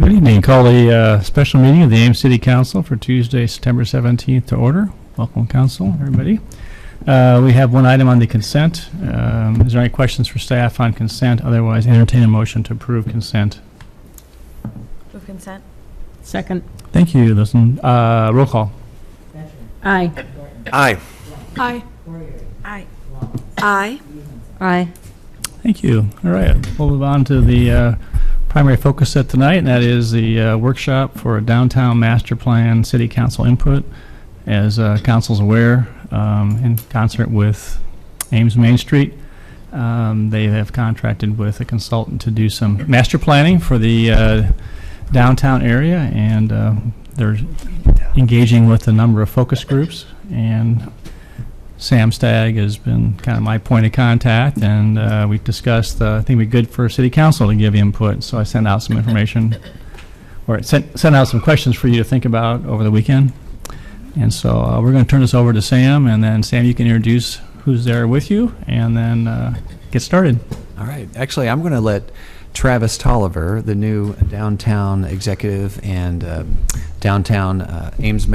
Good evening. Call the special meeting of the Ames City Council for Tuesday, September 17th to order. Welcome, Council, everybody. We have one item on the consent. Is there any questions for staff on consent? Otherwise, entertain a motion to approve consent. Move consent. Second. Thank you. Listen, roll call. Aye. Aye. Aye. Aye. Aye. Aye. Thank you. All right. We'll move on to the primary focus set tonight, and that is the workshop for a downtown master plan city council input. As council's aware, in concert with Ames Main Street, they have contracted with a consultant to do some master planning for the downtown area, and they're engaging with a number of focus groups, and Sam Stagg has been kind of my point of contact, and we've discussed, I think it'd be good for city council to give input, so I sent out some information, or sent out some questions for you to think about over the weekend. And so we're going to turn this over to Sam, and then Sam, you can introduce who's there with you, and then get started. All right. Actually, I'm going to let Travis Tolliver, the new downtown executive and downtown Ames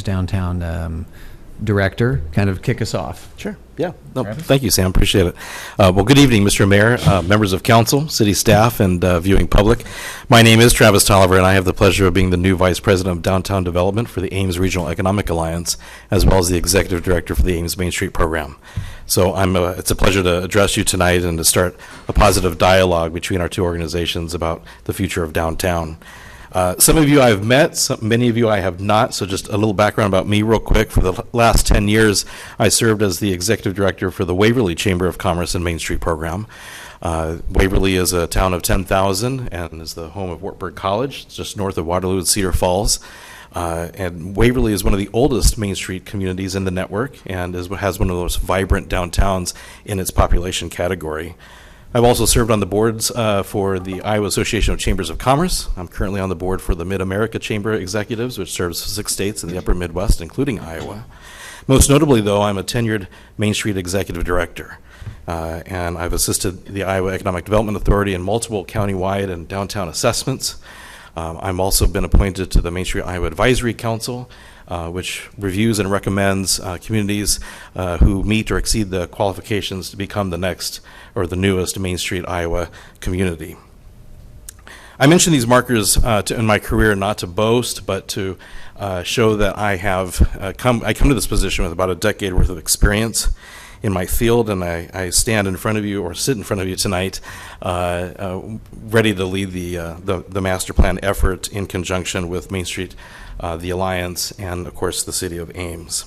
downtown director, kind of kick us off. Sure. Yeah. No, thank you, Sam. Appreciate it. Well, good evening, Mr. Mayor, members of council, city staff, and viewing public. My name is Travis Tolliver, and I have the pleasure of being the new Vice President of Downtown Development for the Ames Regional Economic Alliance, as well as the Executive Director for the Ames Main Street Program. So it's a pleasure to address you tonight and to start a positive dialogue between our two organizations about the future of downtown. Some of you I've met, many of you I have not, so just a little background about me real quick. For the last 10 years, I served as the Executive Director for the Waverly Chamber of Commerce and Main Street Program. Waverly is a town of 10,000 and is the home of Wartburg College. It's just north of Waterloo and Cedar Falls. And Waverly is one of the oldest Main Street communities in the network and has one of the most vibrant downtowns in its population category. I've also served on the boards for the Iowa Association of Chambers of Commerce. I'm currently on the board for the Mid-America Chamber Executives, which serves 6 states in the upper Midwest, including Iowa. Most notably, though, I'm a tenured Main Street Executive Director. And I've assisted the Iowa Economic Development Authority in multiple countywide and downtown assessments. I've also been appointed to the Main Street Iowa Advisory Council, which reviews and recommends communities who meet or exceed the qualifications to become the next or the newest Main Street Iowa community. I mention these markers in my career not to boast, but to show that I have come to this position with about a decade worth of experience in my field, and I stand in front of you or sit in front of you tonight ready to lead the master plan effort in conjunction with Main Street, the Alliance, and of course the City of Ames.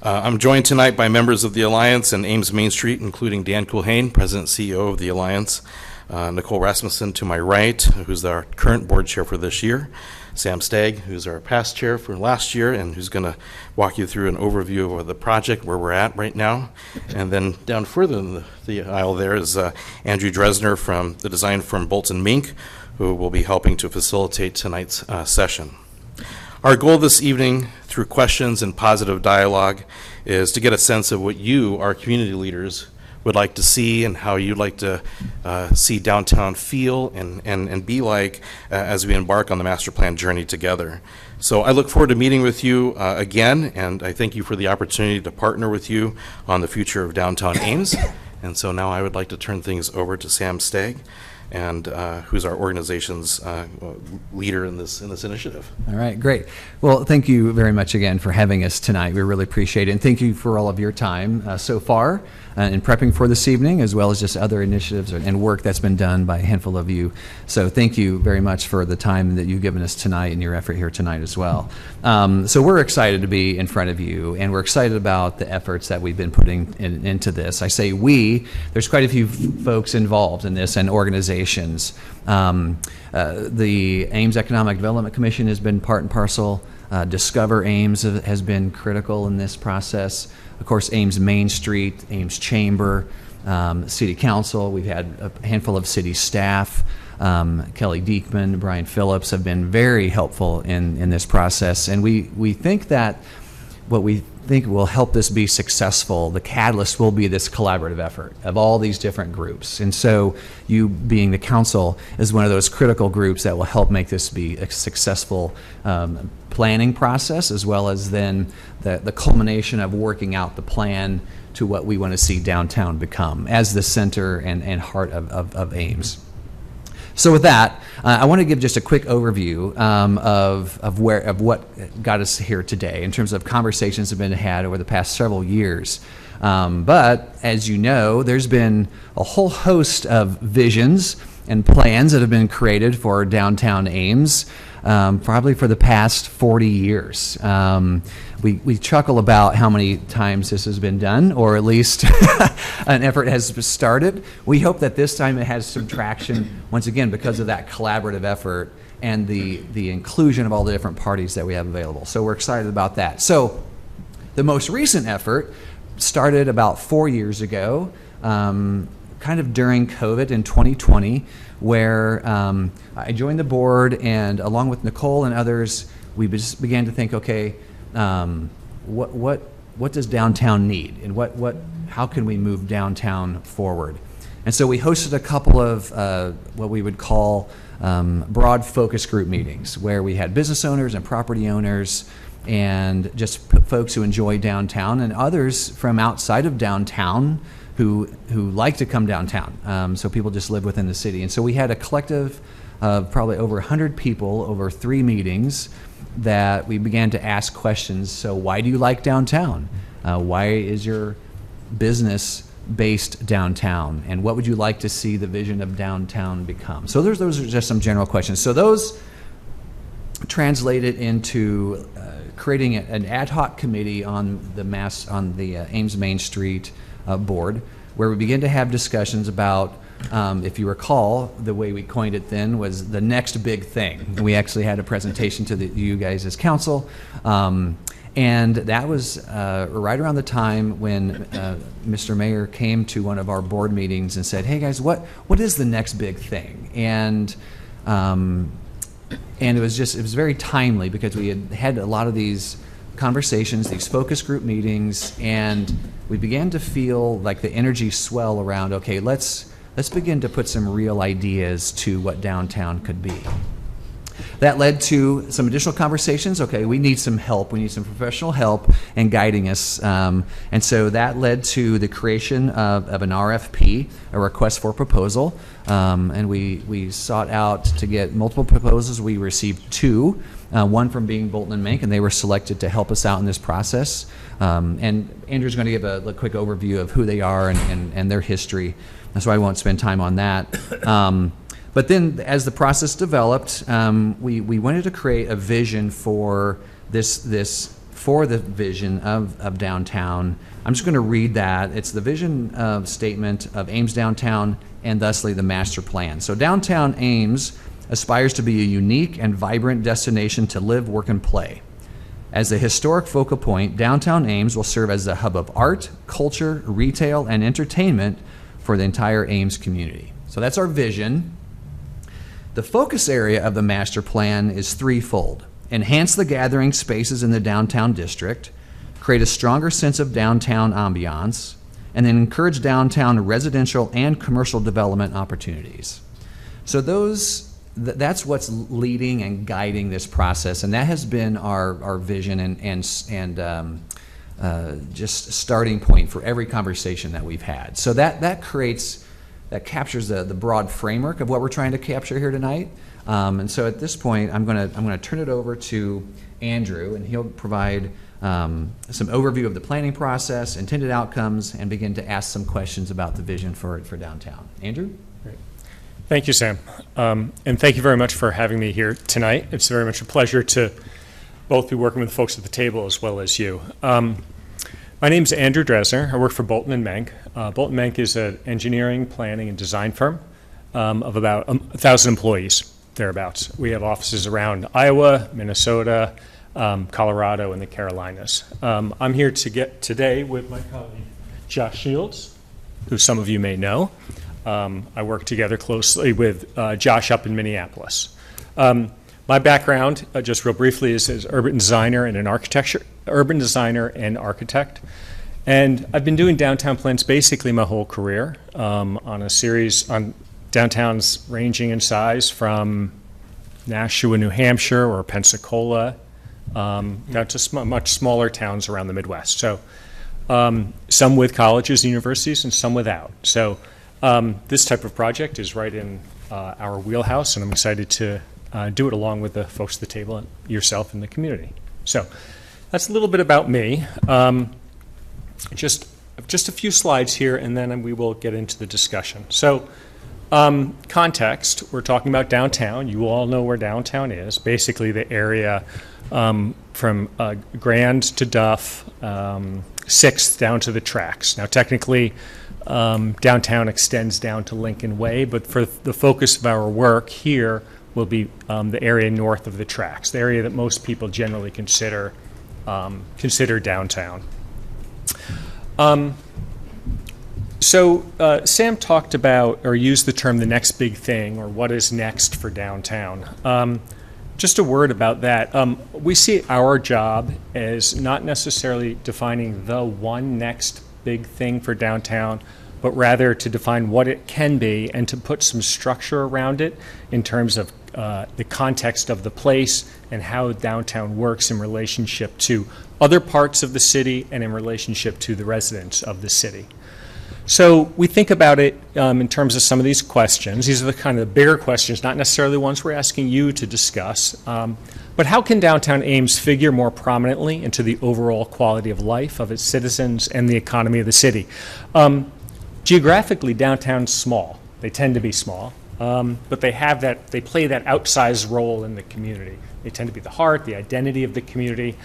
I'm joined tonight by members of the Alliance and Ames Main Street, including Dan Culhane, President and CEO of the Alliance, Nicole Rasmussen to my right, who's our current board chair for this year, Sam Stagg, who's our past chair for last year and who's going to walk you through an overview of the project, where we're at right now. And then down further in the aisle there is Andrew Dresner from the design firm Bolton Mink, who will be helping to facilitate tonight's session. Our goal this evening, through questions and positive dialogue, is to get a sense of what you, our community leaders, would like to see and how you'd like to see downtown feel and be like as we embark on the master plan journey together. So I look forward to meeting with you again, and I thank you for the opportunity to partner with you on the future of downtown Ames. And so now I would like to turn things over to Sam Stagg, and who's our organization's leader in this initiative. All right, great. Well, thank you very much again for having us tonight. We really appreciate it, and thank you for all of your time so far in prepping for this evening, as well as just other initiatives and work that's been done by a handful of you. So thank you very much for the time that you've given us tonight and your effort here tonight as well. So we're excited to be in front of you, and we're excited about the efforts that we've been putting into this. I say we, there's quite a few folks involved in this and organizations. The Ames Economic Development Commission has been part and parcel. Discover Ames has been critical in this process. Of course, Ames Main Street, Ames Chamber, City Council. We've had a handful of city staff. Kelly Diekman, Brian Phillips have been very helpful in this process. And we think that what we think will help this be successful, the catalyst will be this collaborative effort of all these different groups. And so you being the council is one of those critical groups that will help make this be a successful planning process, as well as then the culmination of working out the plan to what we want to see downtown become as the center and heart of Ames. So with that, I want to give just a quick overview of what got us here today in terms of conversations that have been had over the past several years. But as you know, there's been a whole host of visions and plans that have been created for downtown Ames, probably for the past 40 years. We chuckle about how many times this has been done, or at least an effort has started. We hope that this time it has some traction, once again, because of that collaborative effort and the inclusion of all the different parties that we have available. So we're excited about that. So the most recent effort started about 4 years ago, kind of during COVID in 2020, where I joined the board, and along with Nicole and others, we just began to think, okay, what does downtown need, and how can we move downtown forward? And so we hosted a couple of what we would call broad focus group meetings, where we had business owners and property owners and just folks who enjoy downtown, and others from outside of downtown who like to come downtown. So people just live within the city. And so we had a collective of probably over 100 people over 3 meetings that we began to ask questions. So why do you like downtown? Why is your business based downtown? And what would you like to see the vision of downtown become? So those are just some general questions. So those translated into creating an ad hoc committee on the Ames Main Street board, where we begin to have discussions about, if you recall, the way we coined it then was the next big thing. And we actually had a presentation to you guys as council, and that was right around the time when Mr. Mayor came to one of our board meetings and said, "Hey guys, what is the next big thing?" And it was very timely, because we had a lot of these conversations, these focus group meetings, and we began to feel like the energy swell around, okay, let's begin to put some real ideas to what downtown could be. That led to some additional conversations. Okay, we need some help. We need some professional help in guiding us. And so that led to the creation of an RFP, a request for proposal. And we sought out to get multiple proposals. We received 2, one from being Bolton and Mank, and they were selected to help us out in this process. And Andrew's going to give a quick overview of who they are and their history. So I won't spend time on that. But then as the process developed, we wanted to create a vision for for the vision of downtown. I'm just going to read that. It's the vision statement of Ames Downtown, and thusly the master plan. So downtown Ames aspires to be a unique and vibrant destination to live, work, and play. As a historic focal point, downtown Ames will serve as the hub of art, culture, retail, and entertainment for the entire Ames community. So that's our vision. The focus area of the master plan is threefold: enhance the gathering spaces in the downtown district, create a stronger sense of downtown ambiance, and then encourage downtown residential and commercial development opportunities. So that's what's leading and guiding this process, and that has been our vision and just starting point for every conversation that we've had. So that captures the broad framework of what we're trying to capture here tonight. And so at this point, I'm going to turn it over to Andrew, and he'll provide some overview of the planning process, intended outcomes, and begin to ask some questions about the vision for downtown. Andrew? Great. Thank you, Sam. And thank you very much for having me here tonight. It's very much a pleasure to both be working with folks at the table as well as you. My name is Andrew Dresner. I work for Bolton and Mank. Bolton Mank is an engineering, planning, and design firm of about 1,000 employees, thereabouts. We have offices around Iowa, Minnesota, Colorado, and the Carolinas. I'm here today with my colleague Josh Shields, who some of you may know. I work together closely with Josh up in Minneapolis. My background, just real briefly, is as urban designer and architect. And I've been doing downtown plans basically my whole career, on a series on downtowns ranging in size from Nashua, New Hampshire, or Pensacola, down to much smaller towns around the Midwest. So some with colleges and universities and some without. So this type of project is right in our wheelhouse, and I'm excited to do it along with the folks at the table and yourself and the community. So that's a little bit about me. Just a few slides here, and then we will get into the discussion. So context, we're talking about downtown. You all know where downtown is, basically the area from Grand to Duff, 6th down to the tracks. Now, technically, downtown extends down to Lincoln Way, but for the focus of our work here will be the area north of the tracks, the area that most people generally consider downtown. So Sam talked about, or used the term, the next big thing, or what is next for downtown. Just a word about that. We see our job as not necessarily defining the one next big thing for downtown, but rather to define what it can be and to put some structure around it in terms of the context of the place and how downtown works in relationship to other parts of the city and in relationship to the residents of the city. So we think about it in terms of some of these questions. These are the kind of the bigger questions, not necessarily the ones we're asking you to discuss. But how can downtown Ames figure more prominently into the overall quality of life of its citizens and the economy of the city? Geographically, downtown's small. They tend to be small, but they play that outsized role in the community. They tend to be the heart, the identity of the community.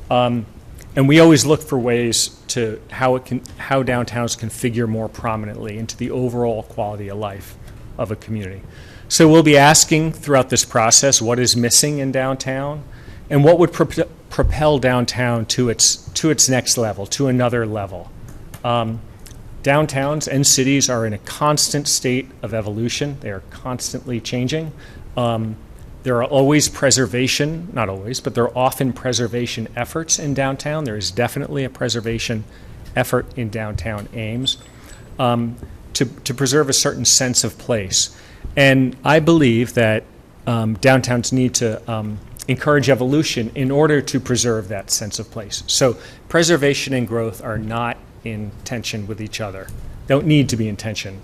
And we always look for ways to how downtowns can figure more prominently into the overall quality of life of a community. So we'll be asking throughout this process what is missing in downtown and what would propel downtown to its next level, to another level. Downtowns and cities are in a constant state of evolution. They are constantly changing. There are always preservation, not always, but there are often preservation efforts in downtown. There is definitely a preservation effort in downtown Ames to preserve a certain sense of place. And I believe that downtowns need to encourage evolution in order to preserve that sense of place. So preservation and growth are not in tension with each other. Don't need to be in tension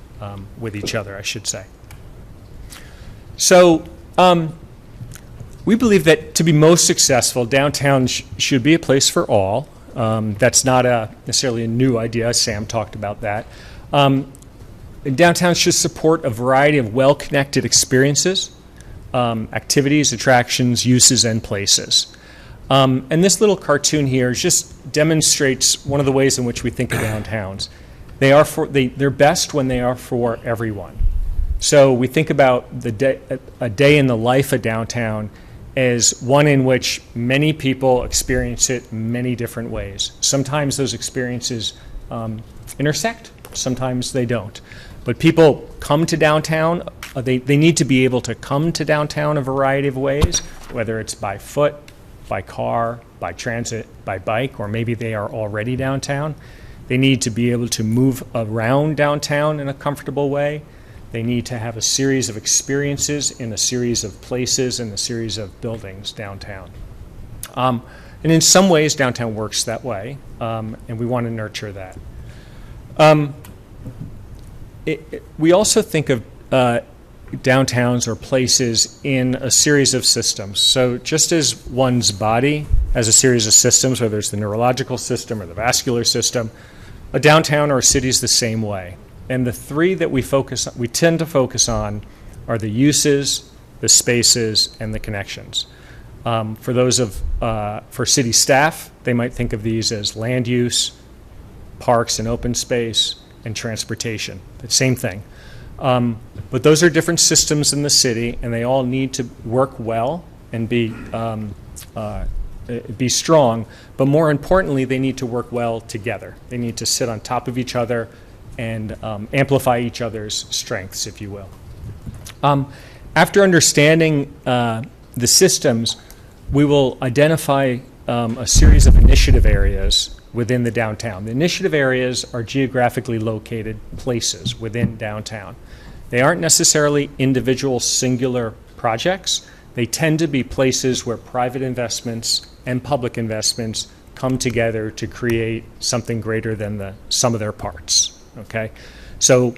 with each other, I should say. So we believe that to be most successful, downtown should be a place for all. That's not necessarily a new idea. Sam talked about that. Downtown should support a variety of well-connected experiences, activities, attractions, uses, and places. And this little cartoon here just demonstrates one of the ways in which we think of downtowns. They're best when they are for everyone. So we think about a day in the life of downtown as one in which many people experience it many different ways. Sometimes those experiences intersect, sometimes they don't. But people come to downtown, they need to be able to come to downtown a variety of ways, whether it's by foot, by car, by transit, by bike, or maybe they are already downtown. They need to be able to move around downtown in a comfortable way. They need to have a series of experiences in a series of places and a series of buildings downtown. And in some ways, downtown works that way, and we want to nurture that. We also think of downtowns or places in a series of systems. So just as one's body has a series of systems, whether it's the neurological system or the vascular system, a downtown or a city is the same way. And the three that we tend to focus on are the uses, the spaces, and the connections. For city staff, they might think of these as land use, parks and open space, and transportation. The same thing. But those are different systems in the city, and they all need to work well and be strong. But more importantly, they need to work well together. They need to sit on top of each other and amplify each other's strengths, if you will. After understanding the systems, we will identify a series of initiative areas within the downtown. The initiative areas are geographically located places within downtown. They aren't necessarily individual singular projects. They tend to be places where private investments and public investments come together to create something greater than the sum of their parts, okay? So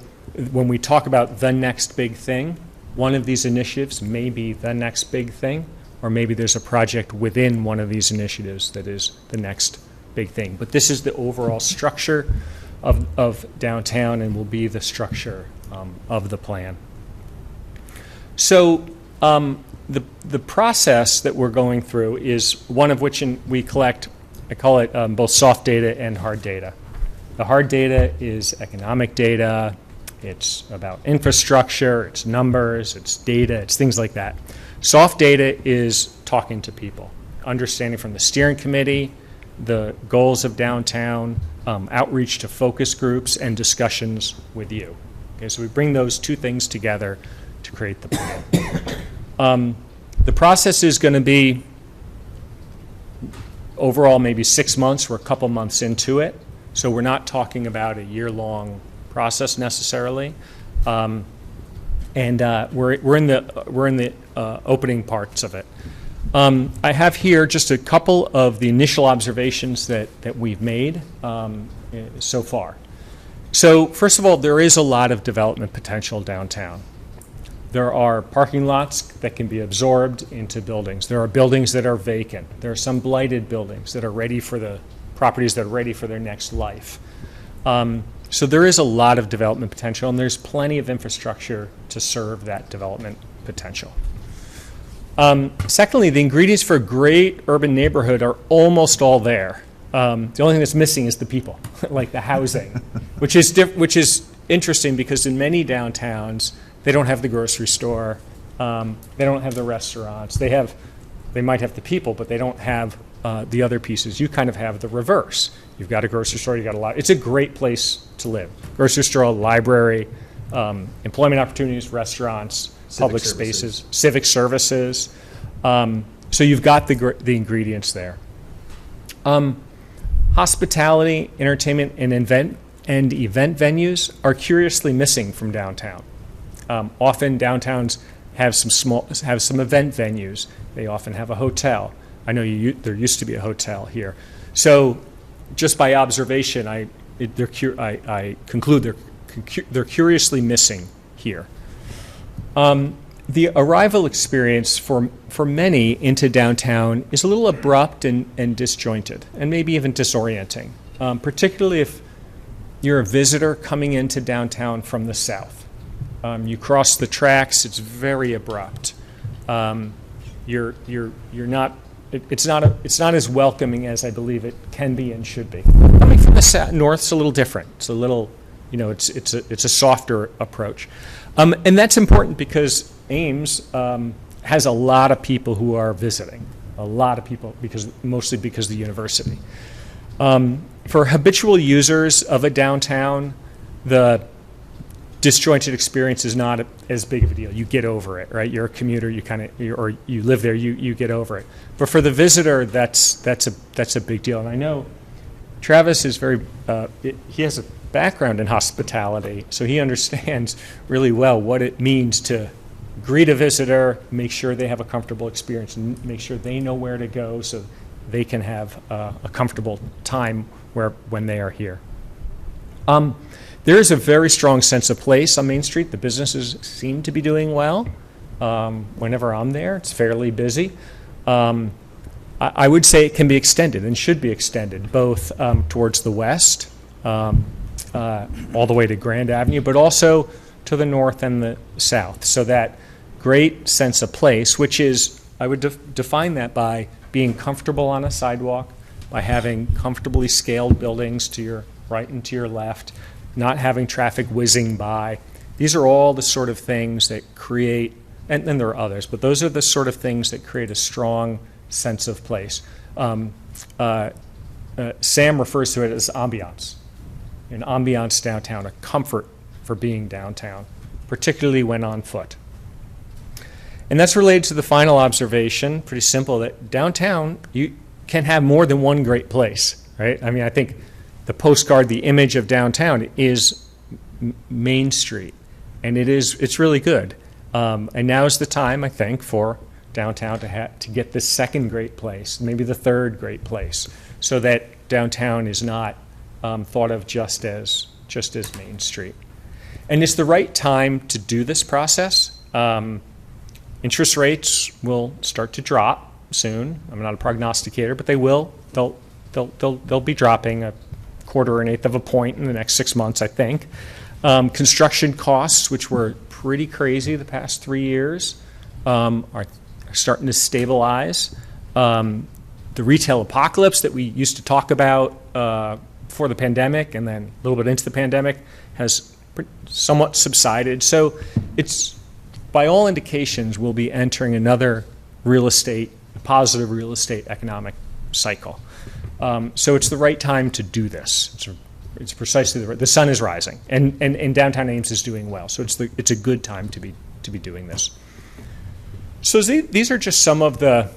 when we talk about the next big thing, one of these initiatives may be the next big thing, or maybe there's a project within one of these initiatives that is the next big thing. But this is the overall structure of downtown and will be the structure of the plan. So the process that we're going through is one of which we collect, I call it both soft data and hard data. The hard data is economic data, it's about infrastructure, it's numbers, it's data, it's things like that. Soft data is talking to people, understanding from the steering committee, the goals of downtown, outreach to focus groups, and discussions with you. Okay, so we bring those two things together to create the plan. The process is going to be overall maybe 6 months. We're a couple months into it, so we're not talking about a year-long process necessarily. And we're in the opening parts of it. I have here just a couple of the initial observations that we've made so far. So first of all, there is a lot of development potential downtown. There are parking lots that can be absorbed into buildings. There are buildings that are vacant. There are some blighted buildings that are ready for the properties that are ready for their next life. So there is a lot of development potential, and there's plenty of infrastructure to serve that development potential. Secondly, the ingredients for a great urban neighborhood are almost all there. The only thing that's missing is the people, like the housing, which is interesting because in many downtowns, they don't have the grocery store, they don't have the restaurants. They might have the people, but they don't have the other pieces. You kind of have the reverse. You've got a grocery store, you've got a lot. It's a great place to live. Grocery store, library, employment opportunities, restaurants, public spaces, civic services. So you've got the ingredients there. Hospitality, entertainment, and event venues are curiously missing from downtown. Often downtowns have some event venues. They often have a hotel. I know there used to be a hotel here. So just by observation, I conclude they're curiously missing here. The arrival experience for many into downtown is a little abrupt and disjointed, and maybe even disorienting, particularly if you're a visitor coming into downtown from the south. You cross the tracks; it's very abrupt. You're not. It's not as welcoming as I believe it can be and should be. Coming from the north, it's a little different. It's a little, it's a softer approach, and that's important because Ames has a lot of people who are visiting. A lot of people mostly because of the university. For habitual users of a downtown, the disjointed experience is not as big of a deal. You get over it, right? You're a commuter, or you live there, you get over it. But for the visitor, that's a big deal. And I know Travis is he has a background in hospitality, so he understands really well what it means to greet a visitor, make sure they have a comfortable experience, and make sure they know where to go so they can have a comfortable time when they are here. There is a very strong sense of place on Main Street. The businesses seem to be doing well. Whenever I'm there, it's fairly busy. I would say it can be extended and should be extended, both towards the west, all the way to Grand Avenue, but also to the north and the south. So that great sense of place, which is, I would define that by being comfortable on a sidewalk, by having comfortably scaled buildings to your right and to your left, not having traffic whizzing by. These are all the sort of things that create, and there are others, but those are the sort of things that create a strong sense of place. Sam refers to it as ambiance. An ambiance downtown, a comfort for being downtown, particularly when on foot. And that's related to the final observation, pretty simple, that downtown, you can have more than one great place, right? I mean, I think the postcard, the image of downtown is Main Street, and it's really good. And now is the time, I think, for downtown to get the second great place, maybe the third great place, so that downtown is not thought of just as Main Street. And it's the right time to do this process. Interest rates will start to drop soon. I'm not a prognosticator, but they will. They'll be dropping a quarter or an eighth of a point in the next 6 months, I think. Construction costs, which were pretty crazy the past 3 years, are starting to stabilize. The retail apocalypse that we used to talk about before the pandemic and then a little bit into the pandemic has somewhat subsided. So it's, by all indications, we'll be entering another positive real estate economic cycle. So it's the right time to do this. It's precisely the sun is rising, and downtown Ames is doing well. So it's a good time to be doing this. So these are just some of the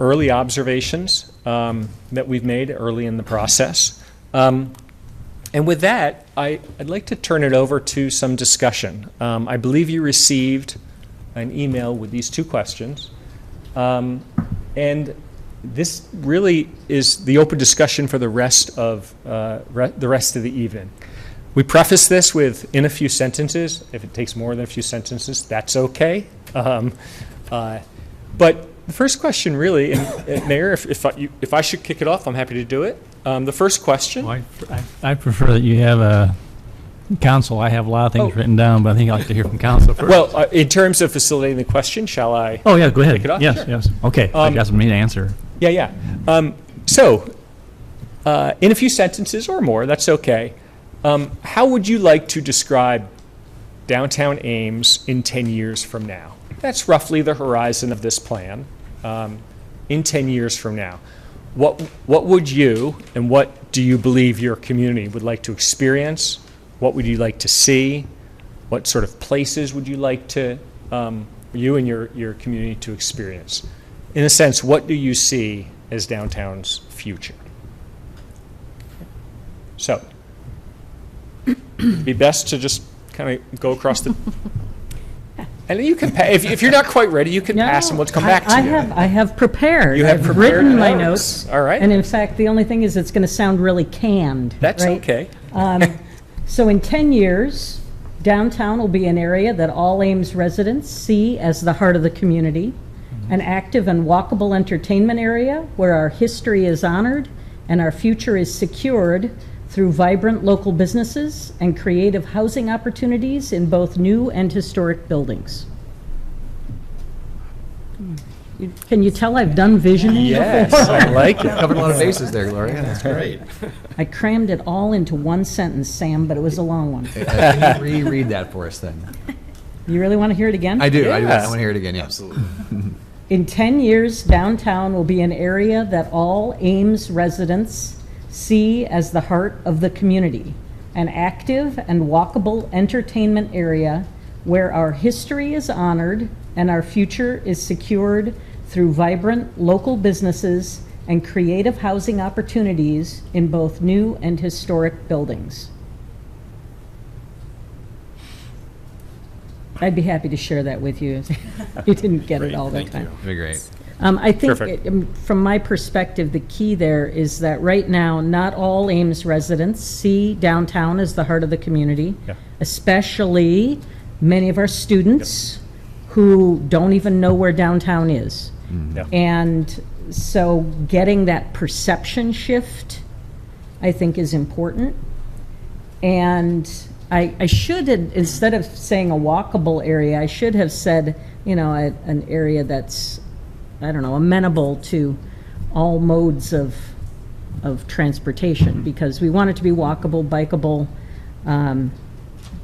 early observations that we've made early in the process. And with that, I'd like to turn it over to some discussion. I believe you received an email with these 2 questions. And this really is the open discussion for the rest of the evening. We preface this with in a few sentences. If it takes more than a few sentences, that's okay. But the first question really, and Mayor, if I should kick it off, I'm happy to do it. The first question. Well, I prefer that you have a council. I have a lot of things written down, but I think I'd like to hear from council first. Well, in terms of facilitating the question, shall I? Oh, yeah, go ahead. Kick it off? Yes, Sure. yes. Okay, I got some neat answer. Yeah. So, in a few sentences or more, that's okay. How would you like to describe downtown Ames in 10 years from now? That's roughly the horizon of this plan. In 10 years from now, what would you and what do you believe your community would like to experience? What would you like to see? What sort of places would you like to you and your community to experience? In a sense, what do you see as downtown's future? So, it'd be best to just kind of go across the. And you can, if you're not quite ready, you can pass and we'll come back to you. I have prepared. You have I've prepared written my notes. notes. All right. And in fact, the only thing is it's going to sound really canned. That's right? okay. So in 10 years, downtown will be an area that all Ames residents see as the heart of the community, an active and walkable entertainment area where our history is honored and our future is secured through vibrant local businesses and creative housing opportunities in both new and historic buildings. Can you tell I've done visioning Yes, before? I like it. Covered a lot of bases there, Gloria. That's great. I crammed it all into one sentence, Sam, but it was a long one. Can you reread that for us then? You really want to hear it again? I do. Yes. I want to hear it again. Yeah. Absolutely. In 10 years, downtown will be an area that all Ames residents see as the heart of the community, an active and walkable entertainment area where our history is honored and our future is secured through vibrant local businesses and creative housing opportunities in both new and historic buildings. I'd be happy to share that with you. You didn't get it all the time. That'd be great. I think, Perfect. from my perspective, the key there is that right now, not all Ames residents see downtown as the heart of the community, Yeah. especially many of our students who don't even know where downtown is. Yeah. And so getting that perception shift, I think, is important. And I should, instead of saying a walkable area, I should have said, an area that's, I don't know, amenable to all modes of transportation, because we want it to be walkable, bikeable,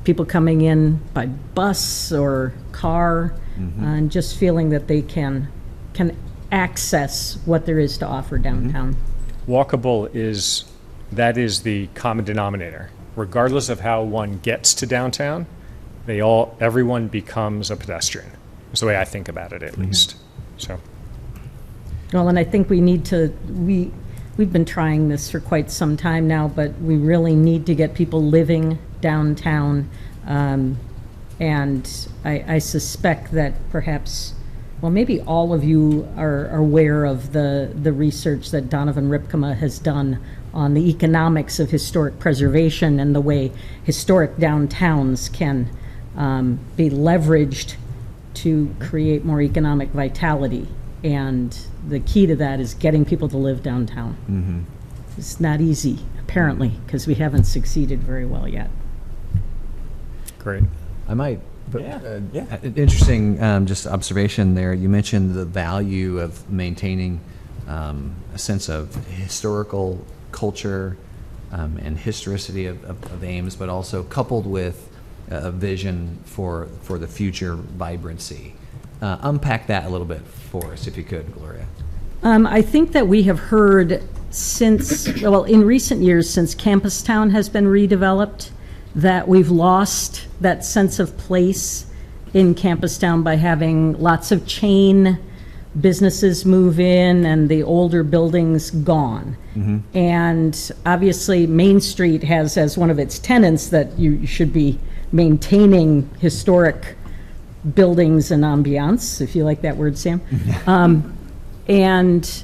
people coming in by bus or car, and just feeling that they can access what there is to offer downtown. Walkable is the common denominator. Regardless of how one gets to downtown, everyone becomes a pedestrian. Is the way I think about it, at least. So, Well, and I think we need to, we've been trying this for quite some time now, but we really need to get people living downtown. And I suspect that perhaps, well, maybe all of you are aware of the research that Donovan Ripkema has done on the economics of historic preservation and the way historic downtowns can be leveraged to create more economic vitality. And the key to that is getting people to live downtown. It's not easy, apparently, because we haven't succeeded very well yet. great. I might, but, Yeah. interesting, just observation there. You mentioned the value of maintaining a sense of historical culture and historicity of Ames, but also coupled with a vision for the future vibrancy. Unpack that a little bit for us, if you could, Gloria. I think that we have heard in recent years, since Campus Town has been redeveloped, that we've lost that sense of place in Campus Town by having lots of chain businesses move in and the older buildings gone. And obviously, Main Street has as one of its tenets that you should be maintaining historic buildings and ambiance, if you like that word, Sam. And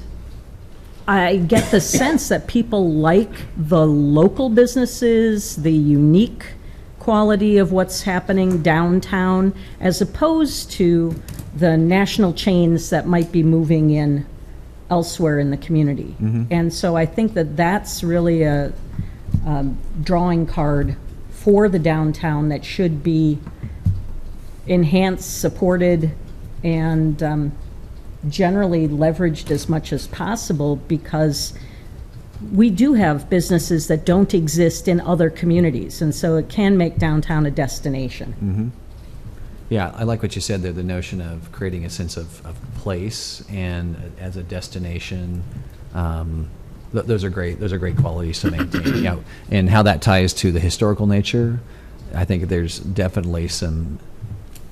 I get the sense that people like the local businesses, the unique quality of what's happening downtown, as opposed to the national chains that might be moving in elsewhere in the community. And so I think that that's really a drawing card for the downtown that should be enhanced, supported, and generally leveraged as much as possible, because we do have businesses that don't exist in other communities, and so it can make downtown a destination. Yeah, I like what you said there, the notion of creating a sense of place and as a destination. Those are great qualities to maintain. Yeah, and how that ties to the historical nature, I think there's definitely some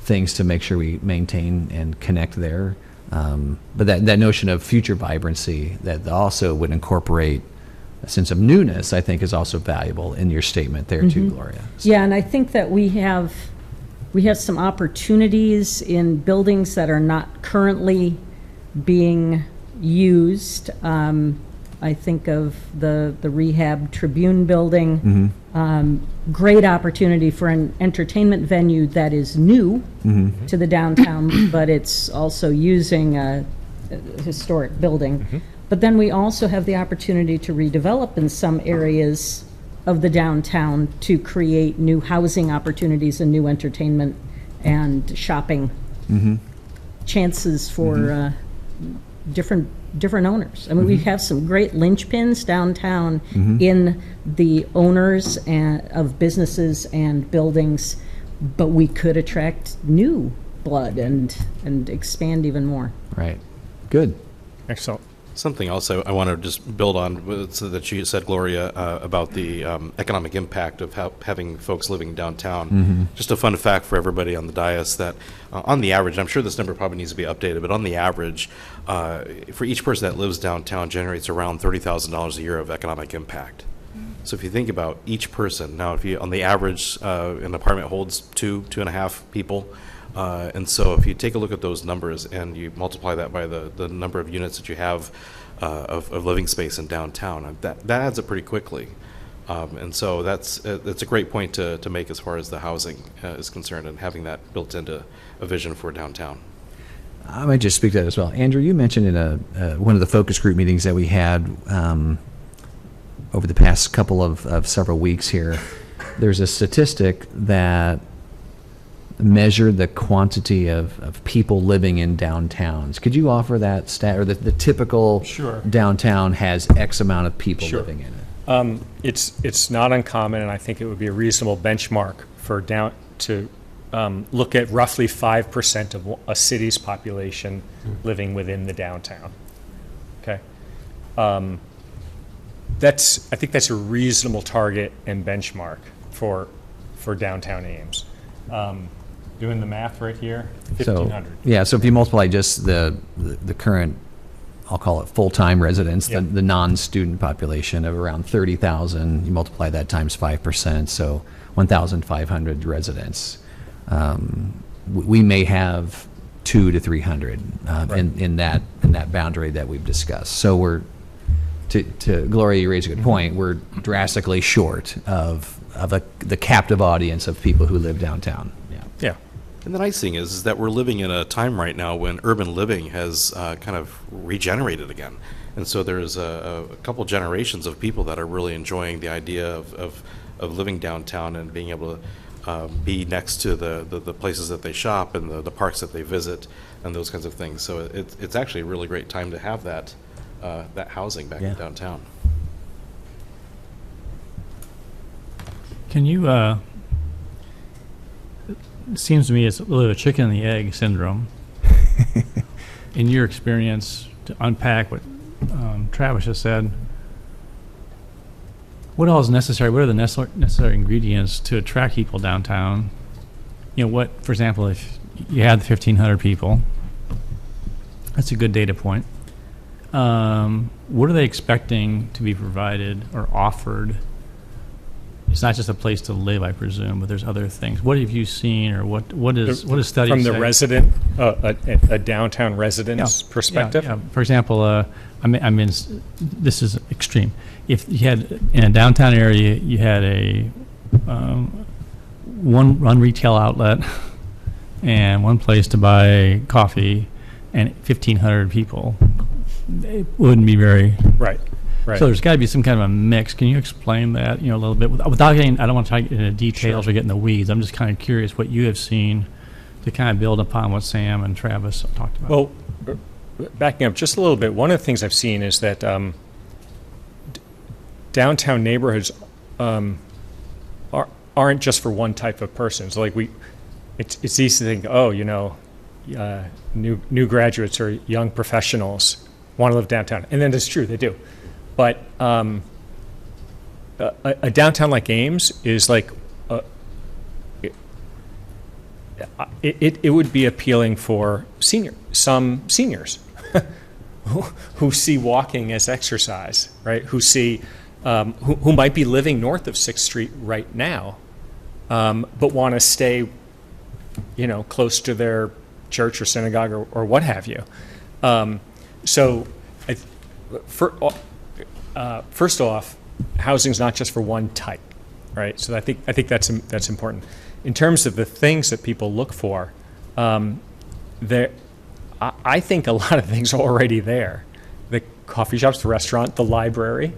things to make sure we maintain and connect there. But that notion of future vibrancy that also would incorporate a sense of newness, I think, is also valuable in your statement there too, Gloria. Yeah, and I think that we have some opportunities in buildings that are not currently being used. I think of the Rehab Tribune building. Great opportunity for an entertainment venue that is new to the downtown, but it's also using a historic building. But then we also have the opportunity to redevelop in some areas of the downtown to create new housing opportunities and new entertainment and shopping chances for different owners. I mean, we have some great linchpins downtown in the owners of businesses and buildings, but we could attract new blood and expand even more. Right. Good. Excellent. Something else I want to just build on, so that you said, Gloria, about the economic impact of having folks living downtown. Just a fun fact for everybody on the dais that on the average, I'm sure this number probably needs to be updated, but on the average, for each person that lives downtown generates around $30,000 a year of economic impact. So if you think about each person, now if you, on the average, an apartment holds 2.5 people, and so if you take a look at those numbers and you multiply that by the number of units that you have of living space in downtown, that adds up pretty quickly. And so that's a great point to make as far as the housing is concerned, and having that built into a vision for downtown. I might just speak to that as well. Andrew, you mentioned in one of the focus group meetings that we had over the past couple of several weeks here, there's a statistic that measured the quantity of people living in downtowns. Could you offer that stat, or the typical downtown has X amount of people living in it? It's not uncommon, and I think it would be a reasonable benchmark for to look at roughly 5% of a city's population living within the downtown. Okay, I think that's a reasonable target and benchmark for downtown Ames. doing the math right here, So, 1,500. yeah, so if you multiply just the current, I'll call it full-time residents, Yep. the non-student population of around 30,000, you multiply that times 5%, so 1,500 residents. We may have 200 to 300 in that boundary that we've discussed. So we're, to Gloria, you raise a good point, we're drastically short of the captive audience of people who live downtown. Yeah. Yeah. And the nice thing is that we're living in a time right now when urban living has kind of regenerated again. And so there's a couple generations of people that are really enjoying the idea of living downtown and being able to be next to the places that they shop and the parks that they visit and those kinds of things. So it's actually a really great time to have that housing back in downtown. Can you, it seems to me it's a little bit of chicken and the egg syndrome. In your experience, to unpack what Travis just said, what all is necessary? What are the necessary ingredients to attract people downtown? You know, what, for example, if you had 1,500 people, that's a good data point. What are they expecting to be provided or offered? It's not just a place to live, I presume, but there's other things. What have you seen, or what is studies From the say? resident, a downtown resident's perspective? Yeah. For example, I mean, this is extreme. If you had, in a downtown area, you had a one retail outlet and one place to buy coffee and 1,500 people, it wouldn't be very... Right. Right. So there's got to be some kind of a mix. Can you explain that, a little bit? Without getting, I don't want to try to get into details or get in the weeds. I'm just kind of curious what you have seen to kind of build upon what Sam and Travis talked about. Well, backing up just a little bit, one of the things I've seen is that downtown neighborhoods aren't just for one type of person. So like it's easy to think, new graduates or young professionals want to live downtown, and then it's true, they do. But a downtown like Ames is like, it would be appealing for some seniors who see walking as exercise, right? Who see, who might be living north of 6th Street right now, but want to stay, close to their church or synagogue or what have you. First off, housing's not just for one type, right? So I think that's important. In terms of the things that people look for, I think a lot of things are already there. The coffee shops, the restaurant, the library,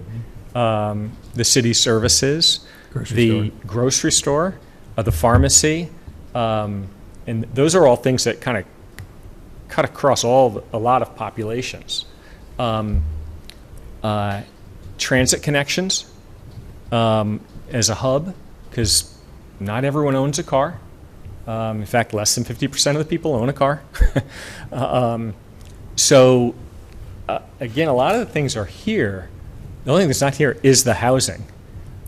the city services, grocery store, the pharmacy, and those are all things that kind of cut across a lot of populations. Transit connections as a hub, because not everyone owns a car. In fact, less than 50% of the people own a car. Again, a lot of the things are here. The only thing that's not here is the housing.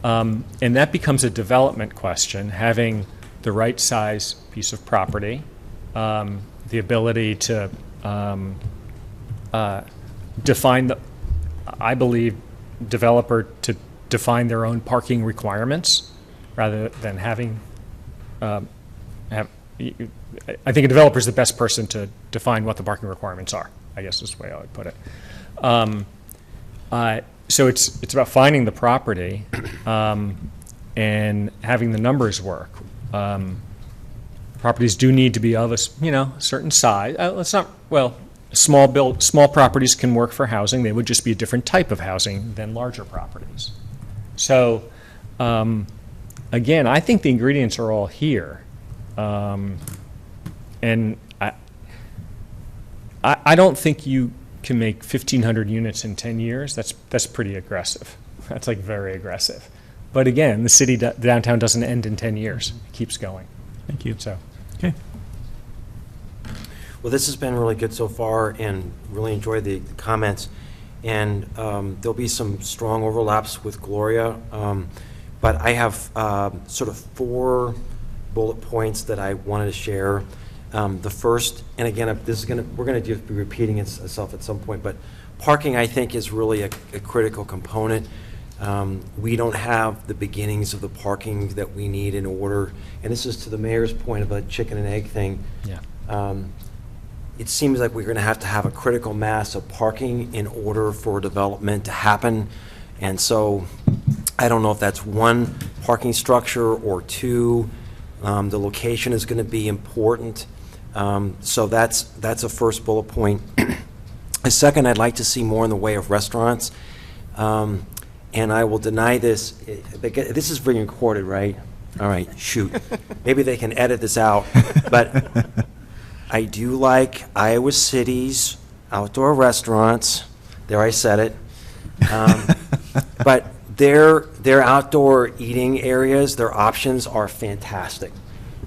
And that becomes a development question, having the right size piece of property, the ability to define developer to define their own parking requirements rather than having I think a developer is the best person to define what the parking requirements are, I guess is the way I would put it. So it's about finding the property and having the numbers work. Properties do need to be of a certain size. Small properties can work for housing. They would just be a different type of housing than larger properties. So, again, I think the ingredients are all here. And I don't think you can make 1,500 units in 10 years. That's pretty aggressive. That's like very aggressive. But again, the downtown doesn't end in 10 years. It keeps going. Thank you. So. Okay. Well, this has been really good so far, and really enjoyed the comments. And there'll be some strong overlaps with Gloria, but I have sort of 4 bullet points that I wanted to share. The first, and again, we're going to be repeating itself at some point, but parking, I think, is really a critical component. We don't have the beginnings of the parking that we need in order, and this is to the mayor's point of a chicken and egg thing. Yeah. It seems like we're going to have a critical mass of parking in order for development to happen. And so I don't know if that's one parking structure or two. The location is going to be important. So that's a first bullet point. A second, I'd like to see more in the way of restaurants. And I will deny this. This is being recorded, right? All right, shoot. Maybe they can edit this out. But I do like Iowa City's outdoor restaurants. There, I said it. But their outdoor eating areas, their options are fantastic.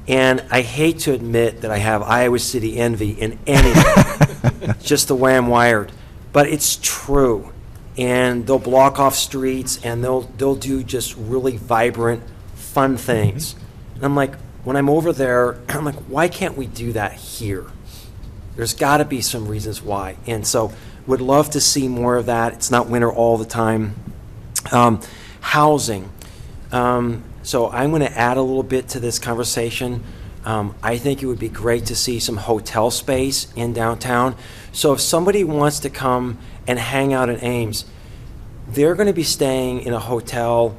And I hate to admit that I have Iowa City envy in anything. Just the way I'm wired. But it's true. And they'll block off streets, and they'll do just really vibrant, fun things. And I'm like, when I'm over there, I'm like, why can't we do that here? There's got to be some reasons why. And so would love to see more of that. It's not winter all the time. Housing. So I'm going to add a little bit to this conversation. I think it would be great to see some hotel space in downtown. So if somebody wants to come and hang out in Ames, they're going to be staying in a hotel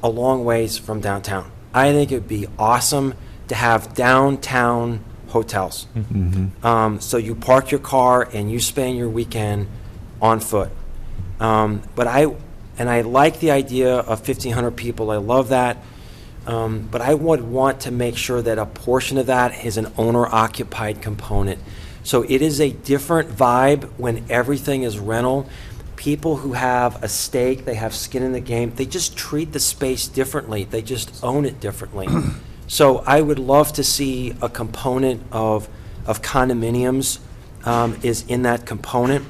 a long ways from downtown. I think it would be awesome to have downtown hotels. Mm-hmm. So you park your car and you spend your weekend on foot. But I like the idea of 1,500 people. I love that. But I would want to make sure that a portion of that is an owner-occupied component. So it is a different vibe when everything is rental. People who have a stake, they have skin in the game, they just treat the space differently. They just own it differently. So I would love to see a component of condominiums is in that component.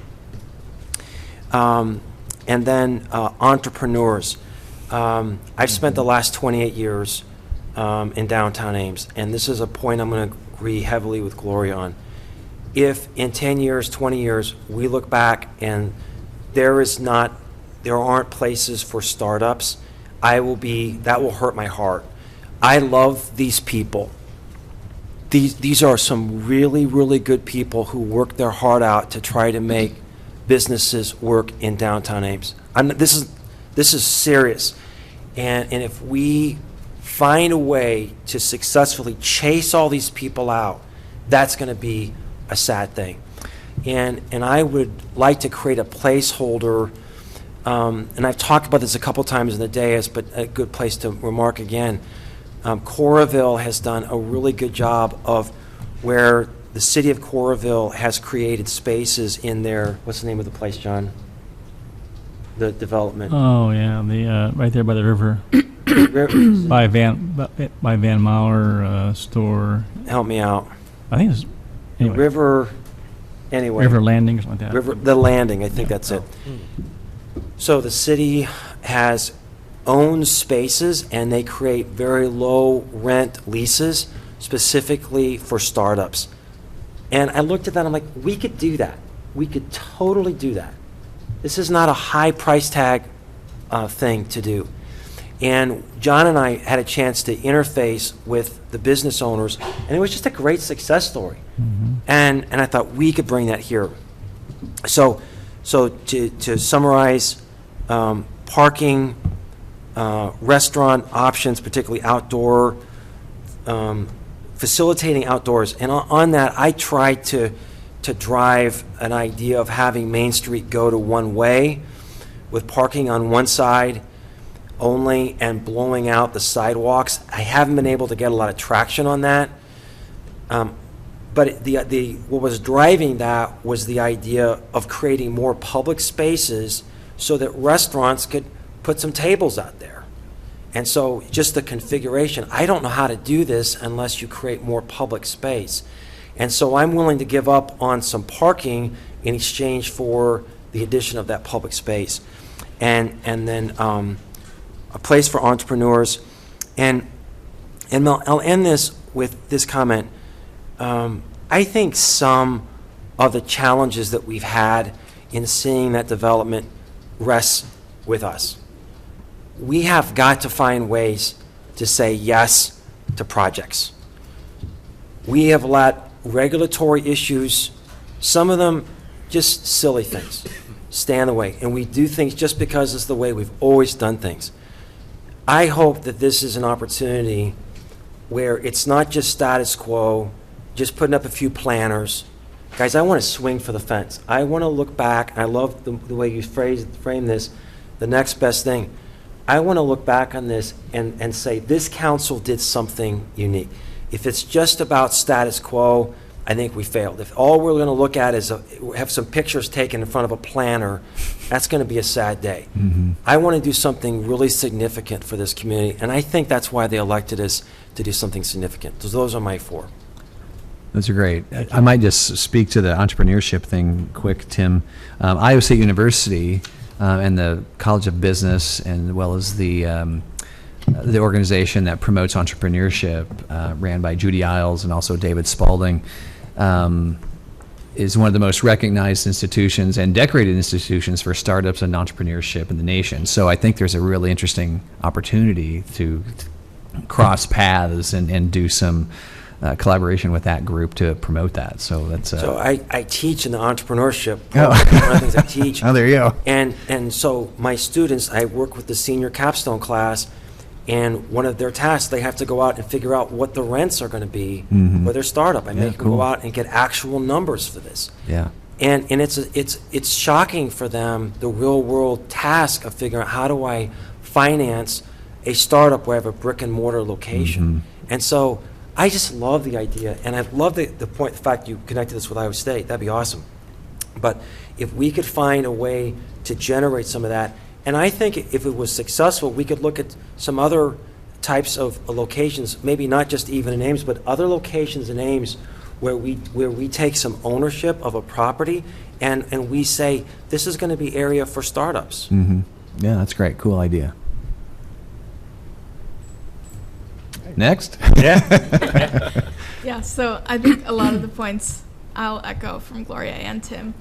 And then entrepreneurs. I've spent the last 28 years in downtown Ames, and this is a point I'm going to agree heavily with Gloria on. If in 10 years, 20 years, we look back and there aren't places for startups, that will hurt my heart. I love these people. These are some really, really good people who work their heart out to try to make businesses work in downtown Ames. This is serious. And if we find a way to successfully chase all these people out, that's going to be a sad thing. And I would like to create a placeholder, and I've talked about this a couple times in the dais, but a good place to remark again. Coralville has done a really good job of where the city of Coralville has created spaces in their, what's the name of the place, John? The development. Oh, yeah, the, right there by the river, by Van Mauer store. Help me out. I think it's, anyway, River, anyway. River Landing or something like that. The Landing, I think that's it. So the city has owned spaces, and they create very low rent leases specifically for startups. And I looked at that, I'm like, we could do that. We could totally do that. This is not a high price tag thing to do. And John and I had a chance to interface with the business owners, and it was just a great success story. Mm-hmm. And I thought we could bring that here. So to summarize, parking, restaurant options, particularly outdoor, facilitating outdoors. And on that, I tried to drive an idea of having Main Street go to one way with parking on one side only and blowing out the sidewalks. I haven't been able to get a lot of traction on that. But what was driving that was the idea of creating more public spaces so that restaurants could put some tables out there. And so just the configuration, I don't know how to do this unless you create more public space. And so I'm willing to give up on some parking in exchange for the addition of that public space. And then a place for entrepreneurs. And And I'll end this with this comment. I think some of the challenges that we've had in seeing that development rests with us. We have got to find ways to say yes to projects. We have let regulatory issues, some of them just silly things, stand in the way. And we do things just because it's the way we've always done things. I hope that this is an opportunity where it's not just status quo, just putting up a few planners. Guys, I want to swing for the fence. I want to look back. I love the way you frame this, the next best thing. I want to look back on this and say this council did something unique. If it's just about status quo, I think we failed. If all we're going to look at is have some pictures taken in front of a planner, that's going to be a sad day. Mm-hmm. I want to do something really significant for this community, and I think that's why they elected us to do something significant. So those are my 4. Those are great. I might just speak to the entrepreneurship thing quick, Tim. Iowa State University and the College of Business, and as well as the organization that promotes entrepreneurship, ran by Judy Isles and also David Spalding, is one of the most recognized institutions and decorated institutions for startups and entrepreneurship in the nation. So I think there's a really interesting opportunity to cross paths and do some collaboration with that group to promote that. So that's. So I teach in the entrepreneurship program. One of the things I teach. Oh, there you go. And so my students, I work with the senior capstone class, and one of their tasks, they have to go out and figure out what the rents are going to be for their startup. I make them go out and get actual numbers for this. Yeah. And it's shocking for them, the real world task of figuring out how do I finance a startup where I have a brick and mortar location. And so I just love the idea, and I love the fact you connected this with Iowa State. That'd be awesome. But if we could find a way to generate some of that, and I think if it was successful, we could look at some other types of locations, maybe not just even in Ames, but other locations in Ames where we take some ownership of a property and we say, this is going to be area for startups. Yeah, that's great. Cool idea. Next. Yeah, so I think a lot of the points I'll echo from Gloria and Tim.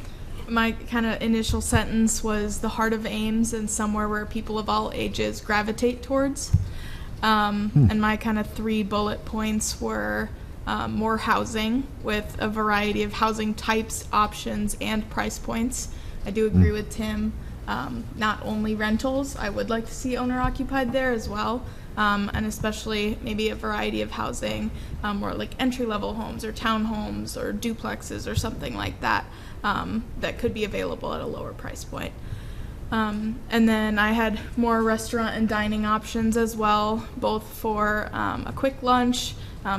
My kind of initial sentence was the heart of Ames and somewhere where people of all ages gravitate towards. And my kind of 3 bullet points were more housing with a variety of housing types, options, and price points. I do agree with Tim. Not only rentals, I would like to see owner-occupied there as well. And especially maybe a variety of housing, or like entry-level homes or townhomes or duplexes or something like that, that could be available at a lower price point. And then I had more restaurant and dining options as well, both for a quick lunch,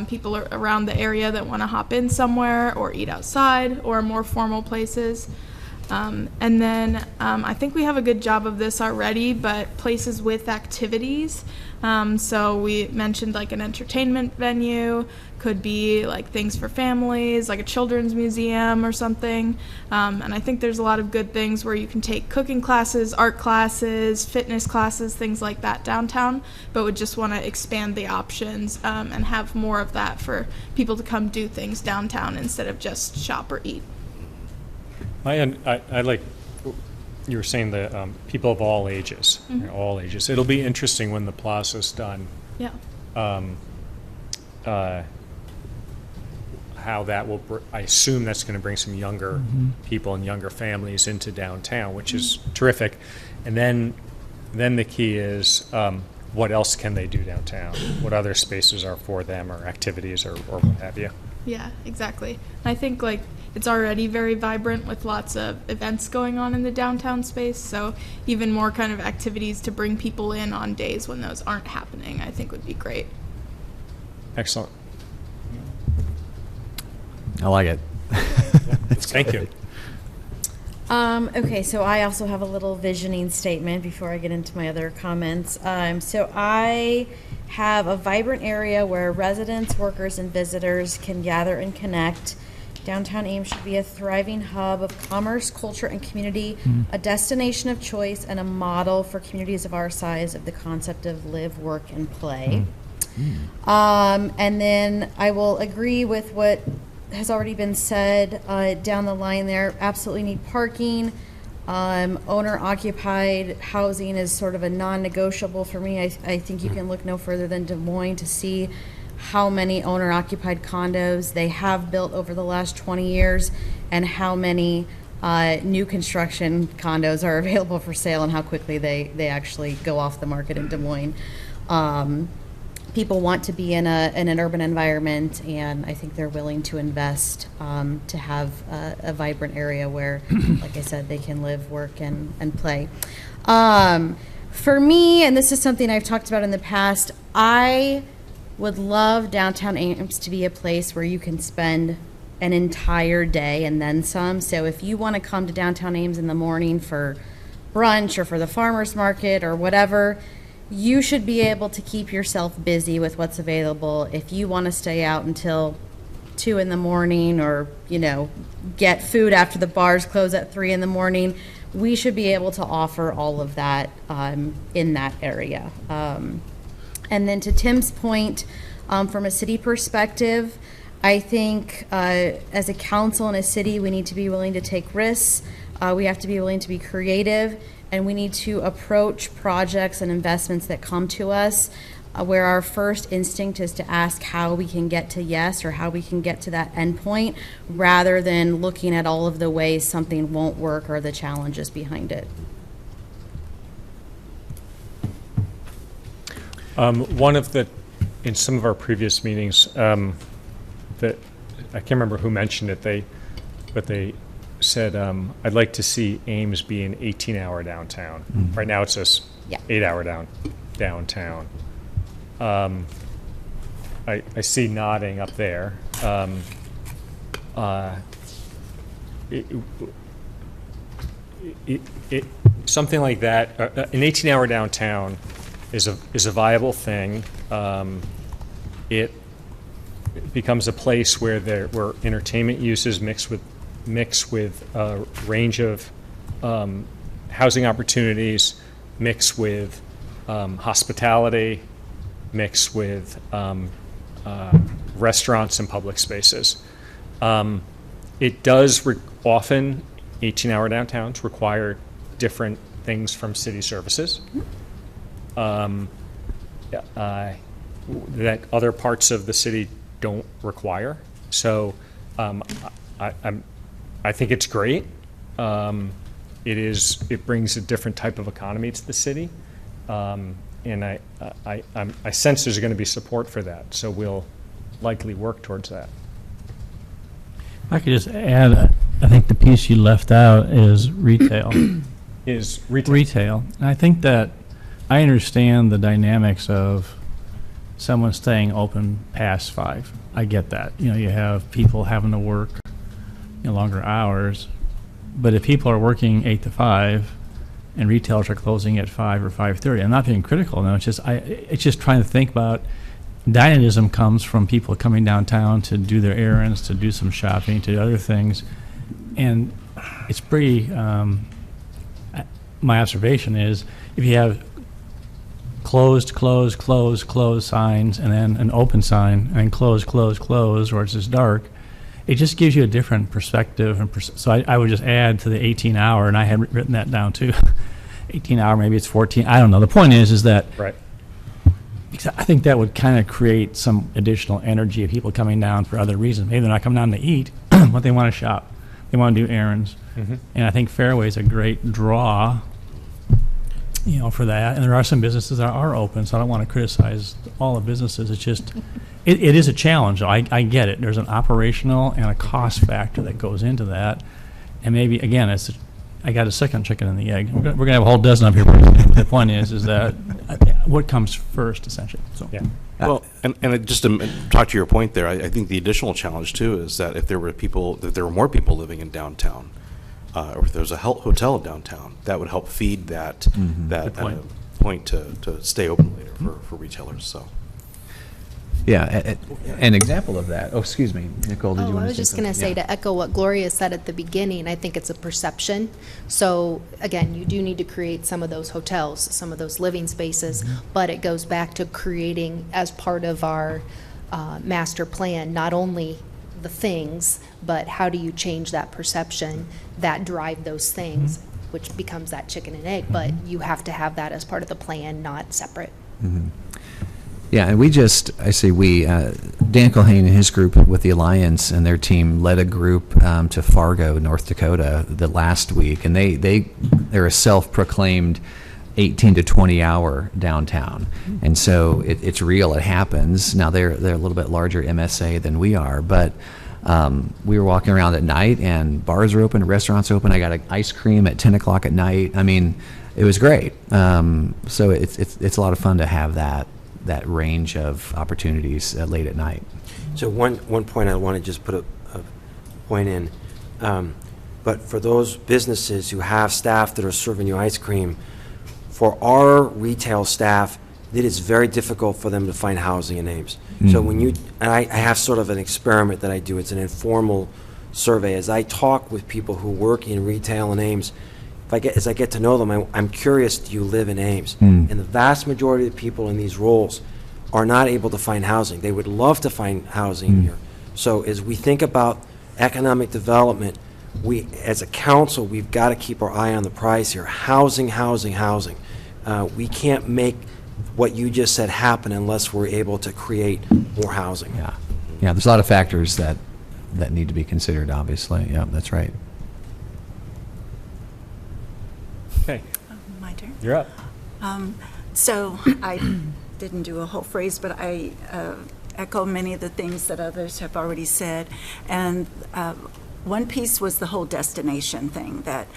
people around the area that want to hop in somewhere or eat outside, or more formal places. And then I think we have a good job of this already, but places with activities. So we mentioned like an entertainment venue, could be like things for families, like a children's museum or something. And I think there's a lot of good things where you can take cooking classes, art classes, fitness classes, things like that downtown, but would just want to expand the options and have more of that for people to come do things downtown instead of just shop or eat. I like you were saying the people of all ages, all ages. It'll be interesting when the plaza's done. Yeah. How that will, I assume that's going to bring some younger people and younger families into downtown, which is terrific. And then the key is what else can they do downtown? What other spaces are for them, or activities, or what have you? Yeah, exactly. I think like it's already very vibrant with lots of events going on in the downtown space, so even more kind of activities to bring people in on days when those aren't happening, I think would be great. Excellent. I like it. Thank you. Okay, so I also have a little visioning statement before I get into my other comments. So I have a vibrant area where residents, workers, and visitors can gather and connect. Downtown Ames should be a thriving hub of commerce, culture, and community, a destination of choice, and a model for communities of our size of the concept of live, work, and play. And then I will agree with what has already been said down the line there. Absolutely need parking. Owner-occupied housing is sort of a non-negotiable for me. I think you can look no further than Des Moines to see how many owner-occupied condos they have built over the last 20 years and how many new construction condos are available for sale and how quickly they actually go off the market in Des Moines. People want to be in an urban environment, and I think they're willing to invest to have a vibrant area where, like I said, they can live, work, and play. For me, and this is something I've talked about in the past, I would love downtown Ames to be a place where you can spend an entire day and then some. So if you want to come to downtown Ames in the morning for brunch or for the farmer's market or whatever, you should be able to keep yourself busy with what's available. If you want to stay out until 2 in the morning or, get food after the bars close at 3 in the morning, we should be able to offer all of that in that area. And then to Tim's point, from a city perspective, I think as a council and a city, we need to be willing to take risks. We have to be willing to be creative, and we need to approach projects and investments that come to us where our first instinct is to ask how we can get to yes or how we can get to that end point, rather than looking at all of the ways something won't work or the challenges behind it. One of the, in some of our previous meetings, that I can't remember who mentioned it, but they said, I'd like to see Ames be an 18-hour downtown. Right now it's just 8-hour downtown. I see nodding up there. Something like that, an 18-hour downtown is a viable thing. It becomes a place where where entertainment uses mix with a range of housing opportunities, mix with hospitality, mix with restaurants and public spaces. It does often, 18-hour downtowns require different things from city services that other parts of the city don't require. So I think it's great. It brings a different type of economy to the city, and I sense there's going to be support for that. So we'll likely work towards that. If I could just add, I think the piece you left out is retail. Retail. And I think that I understand the dynamics of someone staying open past 5. I get that. You have people having to work longer hours, but if people are working 8 to 5 and retailers are closing at 5 or 5:30, I'm not being critical. No, it's just trying to think about dynamism comes from people coming downtown to do their errands, to do some shopping, to do other things, and it's pretty. My observation is if you have closed signs and then an open sign and closed, or it's just dark, it just gives you a different perspective. So I would just add to the 18-hour, and I had written that down too. 18-hour, maybe it's 14. I don't know. The point is that right. I think that would kind of create some additional energy of people coming down for other reasons. Maybe they're not coming down to eat, but they want to shop. They want to do errands. Mm-hmm. And I think Fairway is a great draw, for that. And there are some businesses that are open, so I don't want to criticize all the businesses. It's just, it is a challenge. I get it. There's an operational and a cost factor that goes into that. And maybe, again, I got a second chicken and the egg. We're going to have a whole dozen up here. But the point is that what comes first, essentially. So. Yeah. Well, and just to talk to your point there, I think the additional challenge too is that if there were more people living in downtown, or if there was a hotel in downtown, that would help feed that point to stay open later for retailers. So. Yeah, an example of that. Oh, excuse me, Nicole, did you Oh, want to I was say just going to something? say, Yeah. to echo what Gloria said at the beginning, I think it's a perception. So again, you do need to create some of those hotels, some of those living spaces, but it goes back to creating, as part of our master plan, not only the things, but how do you change that perception that drive those things, which becomes that chicken and egg, but you have to have that as part of the plan, not separate. Yeah, and I say we, Dan Culhane and his group with the Alliance and their team led a group to Fargo, North Dakota, the last week, and they're a self-proclaimed 18 to 20 hour downtown, and so it's real. It happens. Now they're a little bit larger MSA than we are, but we were walking around at night, and bars are open, restaurants open. I got an ice cream at 10 o'clock at night. I mean, it was great. So it's a lot of fun to have that range of opportunities late at night. So one point I want to just put a point in, but for those businesses who have staff that are serving you ice cream, for our retail staff, it is very difficult for them to find housing in Ames. So and I have sort of an experiment that I do. It's an informal survey. As I talk with people who work in retail in Ames, as I get to know them, I'm curious, do you live in Ames? And the vast majority of the people in these roles are not able to find housing. They would love to find housing here. So as we think about economic development, as a council, we've got to keep our eye on the prize here. Housing, housing, housing. We can't make what you just said happen unless we're able to create more housing. Yeah, there's a lot of factors that need to be considered, obviously. Yeah, that's right. Okay, My turn. you're up. So I didn't do a whole phrase, but I echo many of the things that others have already said. And one piece was the whole destination thing, that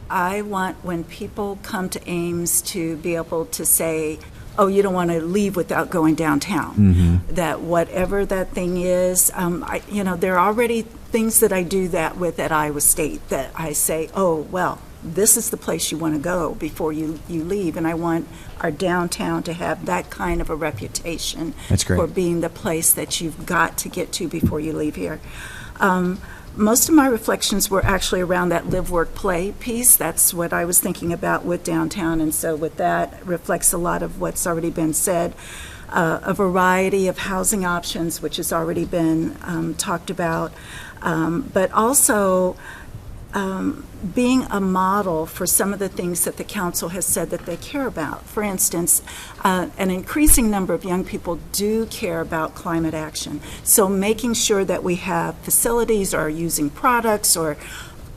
I want, when people come to Ames, to be able to say, oh, you don't want to leave without going downtown. That whatever that thing is, there are already things that I do that with at Iowa State, that I say, oh, well, this is the place you want to go before you leave. And I want our downtown to have that kind of a reputation. That's great. For being the place that you've got to get to before you leave here. Most of my reflections were actually around that live, work, play piece. That's what I was thinking about with downtown. And so with that, reflects a lot of what's already been said. A variety of housing options, which has already been talked about. But also being a model for some of the things that the council has said that they care about. For instance, an increasing number of young people do care about climate action. So making sure that we have facilities or using products or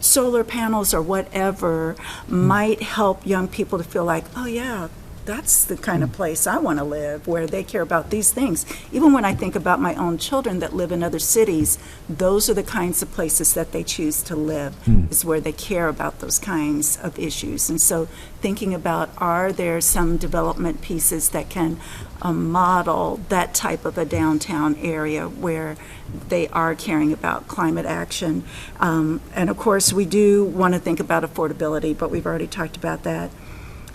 solar panels or whatever might help young people to feel like, oh yeah, that's the kind of place I want to live, where they care about these things. Even when I think about my own children that live in other cities, those are the kinds of places that they choose to live, is where they care about those kinds of issues. And so thinking about, are there some development pieces that can model that type of a downtown area where they are caring about climate action. And of course, we do want to think about affordability, but we've already talked about that.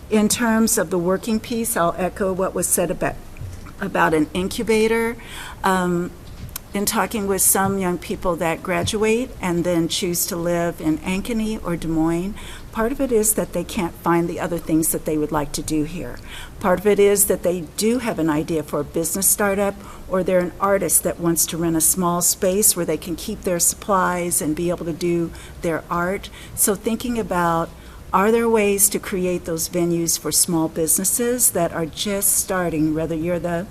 In terms of the working piece, I'll echo what was said about an incubator. In talking with some young people that graduate and then choose to live in Ankeny or Des Moines, part of it is that they can't find the other things that they would like to do here. Part of it is that they do have an idea for a business startup, or they're an artist that wants to rent a small space where they can keep their supplies and be able to do their art. So thinking about, are there ways to create those venues for small businesses that are just starting, whether you're the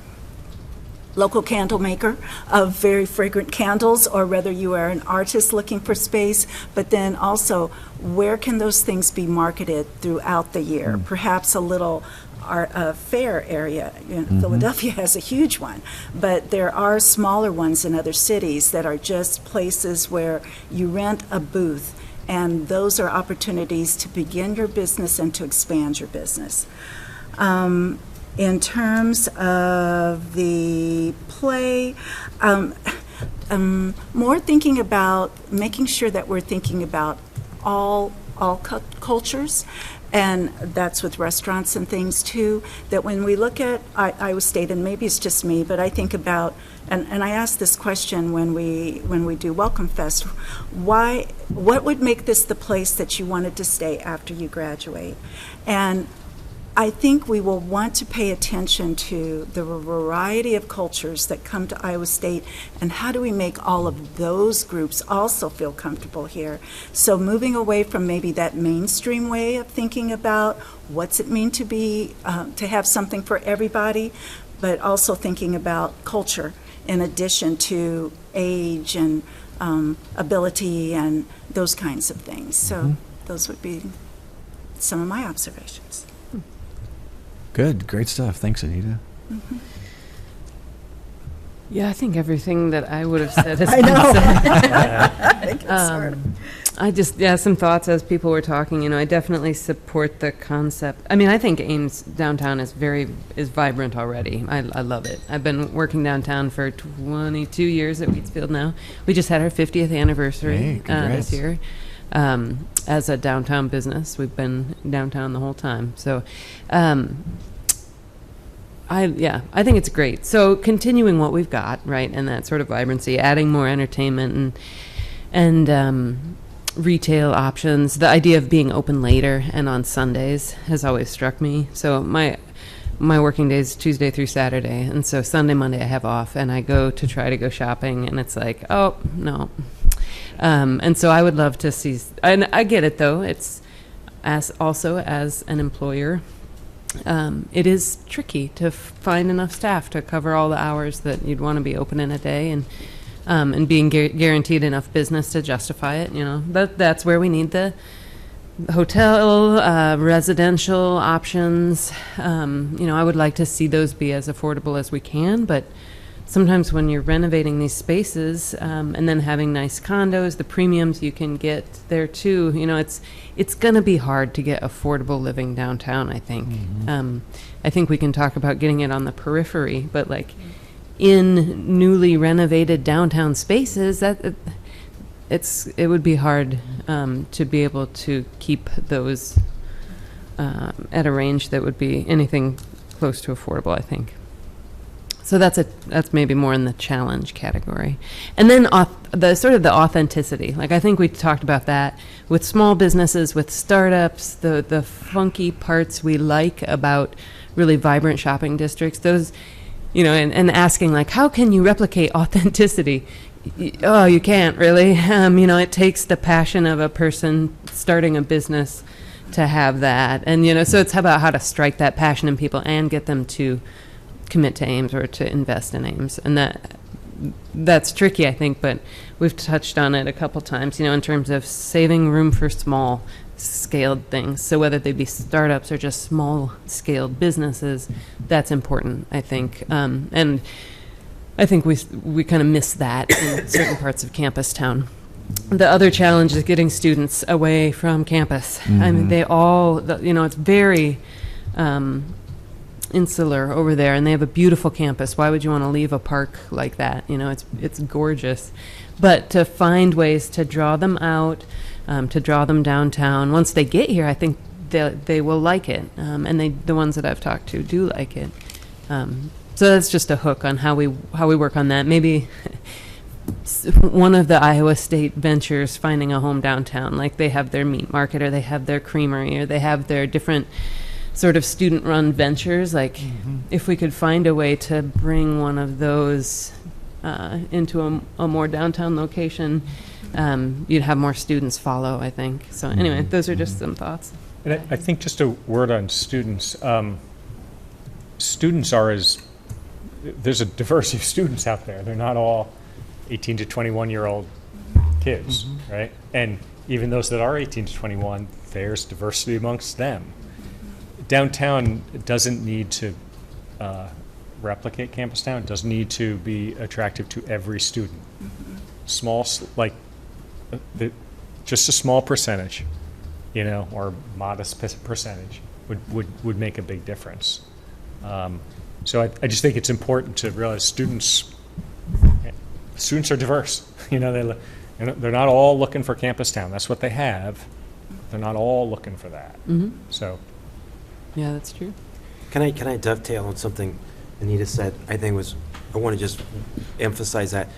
local candle maker of very fragrant candles, or whether you are an artist looking for space, but then also, where can those things be marketed throughout the year? Perhaps a little fair area. Philadelphia has a huge one, but there are smaller ones in other cities that are just places where you rent a booth, and those are opportunities to begin your business and to expand your business. In terms of the play, more thinking about making sure that we're thinking about all cultures, And that's with restaurants and things too, that when we look at Iowa State, and maybe it's just me, but I think about, and I ask this question when we do Welcome Fest, what would make this the place that you wanted to stay after you graduate? And I think we will want to pay attention to the variety of cultures that come to Iowa State, and how do we make all of those groups also feel comfortable here? So moving away from maybe that mainstream way of thinking about what's it mean to be, to have something for everybody, but also thinking about culture in addition to age and ability and those kinds of things. So those would be some of my observations. Good, great stuff. Thanks, Anita. Yeah, I think everything that I would have said has I been know. said. I think it's sort of. I just, yeah, some thoughts as people were talking. You know, I definitely support the concept. I mean, I think Ames downtown is vibrant already. I love it. I've been working downtown for 22 years at Wheatsfield now. We just had our 50th anniversary Hey, congrats. this year. As a downtown business, we've been downtown the whole time. So, I think it's great. So continuing what we've got, right, and that sort of vibrancy, adding more entertainment and retail options. The idea of being open later and on Sundays has always struck me. So my working day is Tuesday through Saturday, and so Sunday, Monday I have off, and I go to try to go shopping, and it's like, oh no. And so I would love to see, and I get it though, it's as an employer, it is tricky to find enough staff to cover all the hours that you'd want to be open in a day, and being guaranteed enough business to justify it. You know, that's where we need the hotel, residential options. You know, I would like to see those be as affordable as we can, but sometimes when you're renovating these spaces, and then having nice condos, the premiums you can get there too, you know, it's going to be hard to get affordable living downtown, I think. I think we can talk about getting it on the periphery, but like in newly renovated downtown spaces, it would be hard to be able to keep those at a range that would be anything close to affordable, I think. So that's maybe more in the challenge category. And then the sort of the authenticity. Like, I think we talked about that with small businesses, with startups, the funky parts we like about really vibrant shopping districts. Those, you know, and asking like, how can you replicate authenticity? Oh, you can't really. You know, it takes the passion of a person starting a business to have that. And, you know, so it's about how to strike that passion in people and get them to commit to Ames or to invest in Ames. And that's tricky, I think, but we've touched on it a couple times, you know, in terms of saving room for small scaled things. So whether they be startups or just small scaled businesses, that's important, I think. And I think we kind of miss that in certain parts of campus town. The other challenge is getting students away from campus. I mean, they all, you know, it's very insular over there, and they have a beautiful campus. Why would you want to leave a park like that? You know, it's gorgeous. But to find ways to draw them out, to draw them downtown, once they get here, I think they will like it. And the ones that I've talked to do like it. So that's just a hook on how we work on that. Maybe one of the Iowa State ventures finding a home downtown, like they have their meat market, or they have their creamery, or they have their different sort of student-run ventures. Like, if we could find a way to bring one of those into a more downtown location, you'd have more students follow, I think. So anyway, those are just some thoughts. And I think just a word on students. Students there's a diversity of students out there. They're not all 18 to 21-year-old kids, right? And even those that are 18 to 21, there's diversity amongst them. Downtown doesn't need to replicate campus town. It doesn't need to be attractive to every student. Small, like just a small percentage, you know, or modest percentage would make a big difference. So I just think it's important to realize students are diverse. You know, they're not all looking for campus town. That's what they have. They're not all looking for that. So, Yeah, that's true. Can I dovetail on something Anita said? I want to just emphasize that.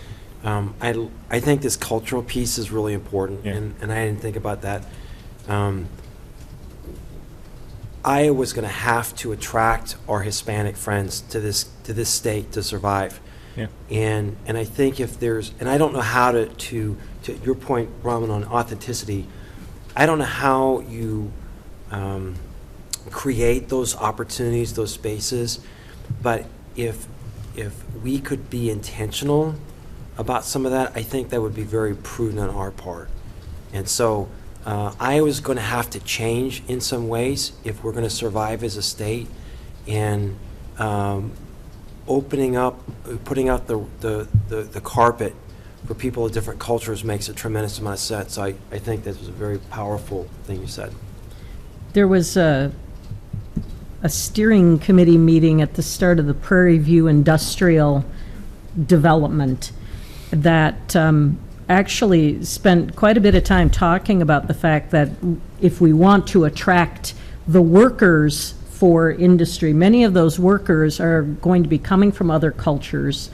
I think this cultural piece is really important, Yeah. and I didn't think about that. Iowa's going to have to attract our Hispanic friends to this state to survive. yeah. And I think if there's, and I don't know how to your point, Raman, on authenticity, I don't know how you create those opportunities, those spaces, but if we could be intentional about some of that, I think that would be very prudent on our part. And so Iowa's going to have to change in some ways if we're going to survive as a state, and putting out the carpet for people of different cultures makes a tremendous amount of sense. So I think this was a very powerful thing you said. There was a steering committee meeting at the start of the Prairie View Industrial Development that actually spent quite a bit of time talking about the fact that if we want to attract the workers for industry, many of those workers are going to be coming from other cultures.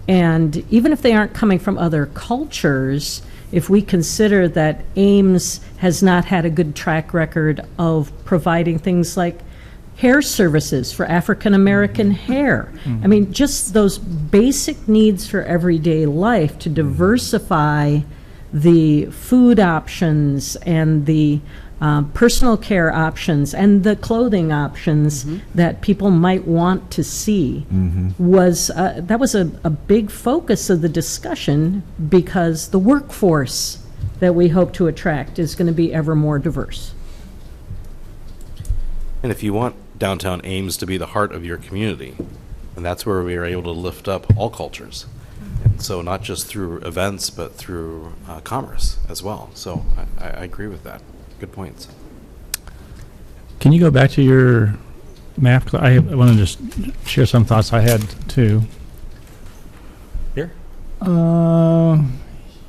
And even if they aren't coming from other cultures, if we consider that Ames has not had a good track record of providing things like hair services for African American hair. I mean, just those basic needs for everyday life to diversify the food options and the personal care options and the clothing options that people might want to see was that was a big focus of the discussion, because the workforce that we hope to attract is going to be ever more diverse. And if you want downtown Ames to be the heart of your community, and that's where we are able to lift up all cultures. And so not just through events, but through commerce as well. So I agree with that. Good points. Can you go back to your map? I want to just share some thoughts I had too. Here?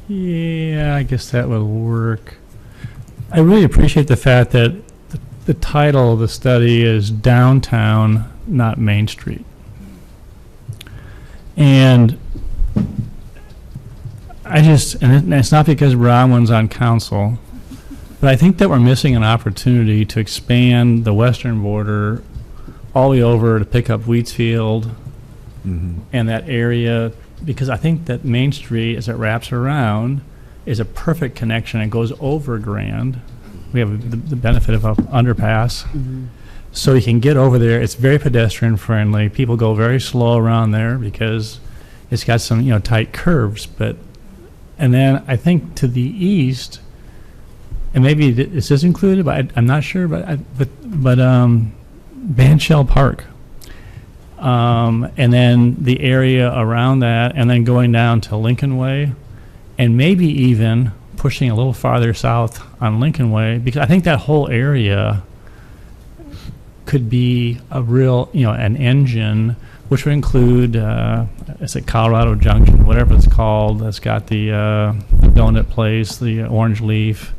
Yeah, I guess that would work. I really appreciate the fact that the title of the study is Downtown, Not Main Street. And and it's not because Bronwyn's on council, but I think that we're missing an opportunity to expand the western border all the way over to pick up Wheatsfield and that area, because I think that Main Street, as it wraps around, is a perfect connection. It goes over Grand. We have the benefit of an underpass. So you can get over there. It's very pedestrian friendly. People go very slow around there because it's got some, tight curves. And then I think to the east, and maybe this is included, but I'm not sure, but Bandshell Park. And then the area around that, and then going down to Lincoln Way, and maybe even pushing a little farther south on Lincoln Way, because I think that whole area could be a real, an engine, which would include, is it Colorado Junction, whatever it's called, that's got the donut place, the Orange Leaf,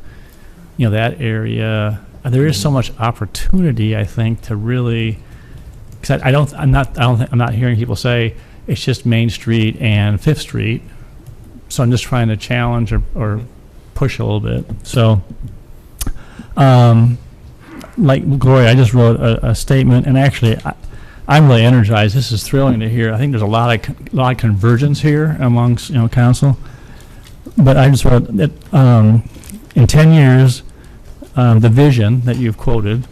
that area. There is so much opportunity, I think, to really, because I'm not hearing people say it's just Main Street and Fifth Street. So I'm just trying to challenge or push a little bit. So, like Gloria, I just wrote a statement, and actually, I'm really energized. This is thrilling to hear. I think there's a lot of convergence here amongst council. But I just wrote that in 10 years, the vision that you've quoted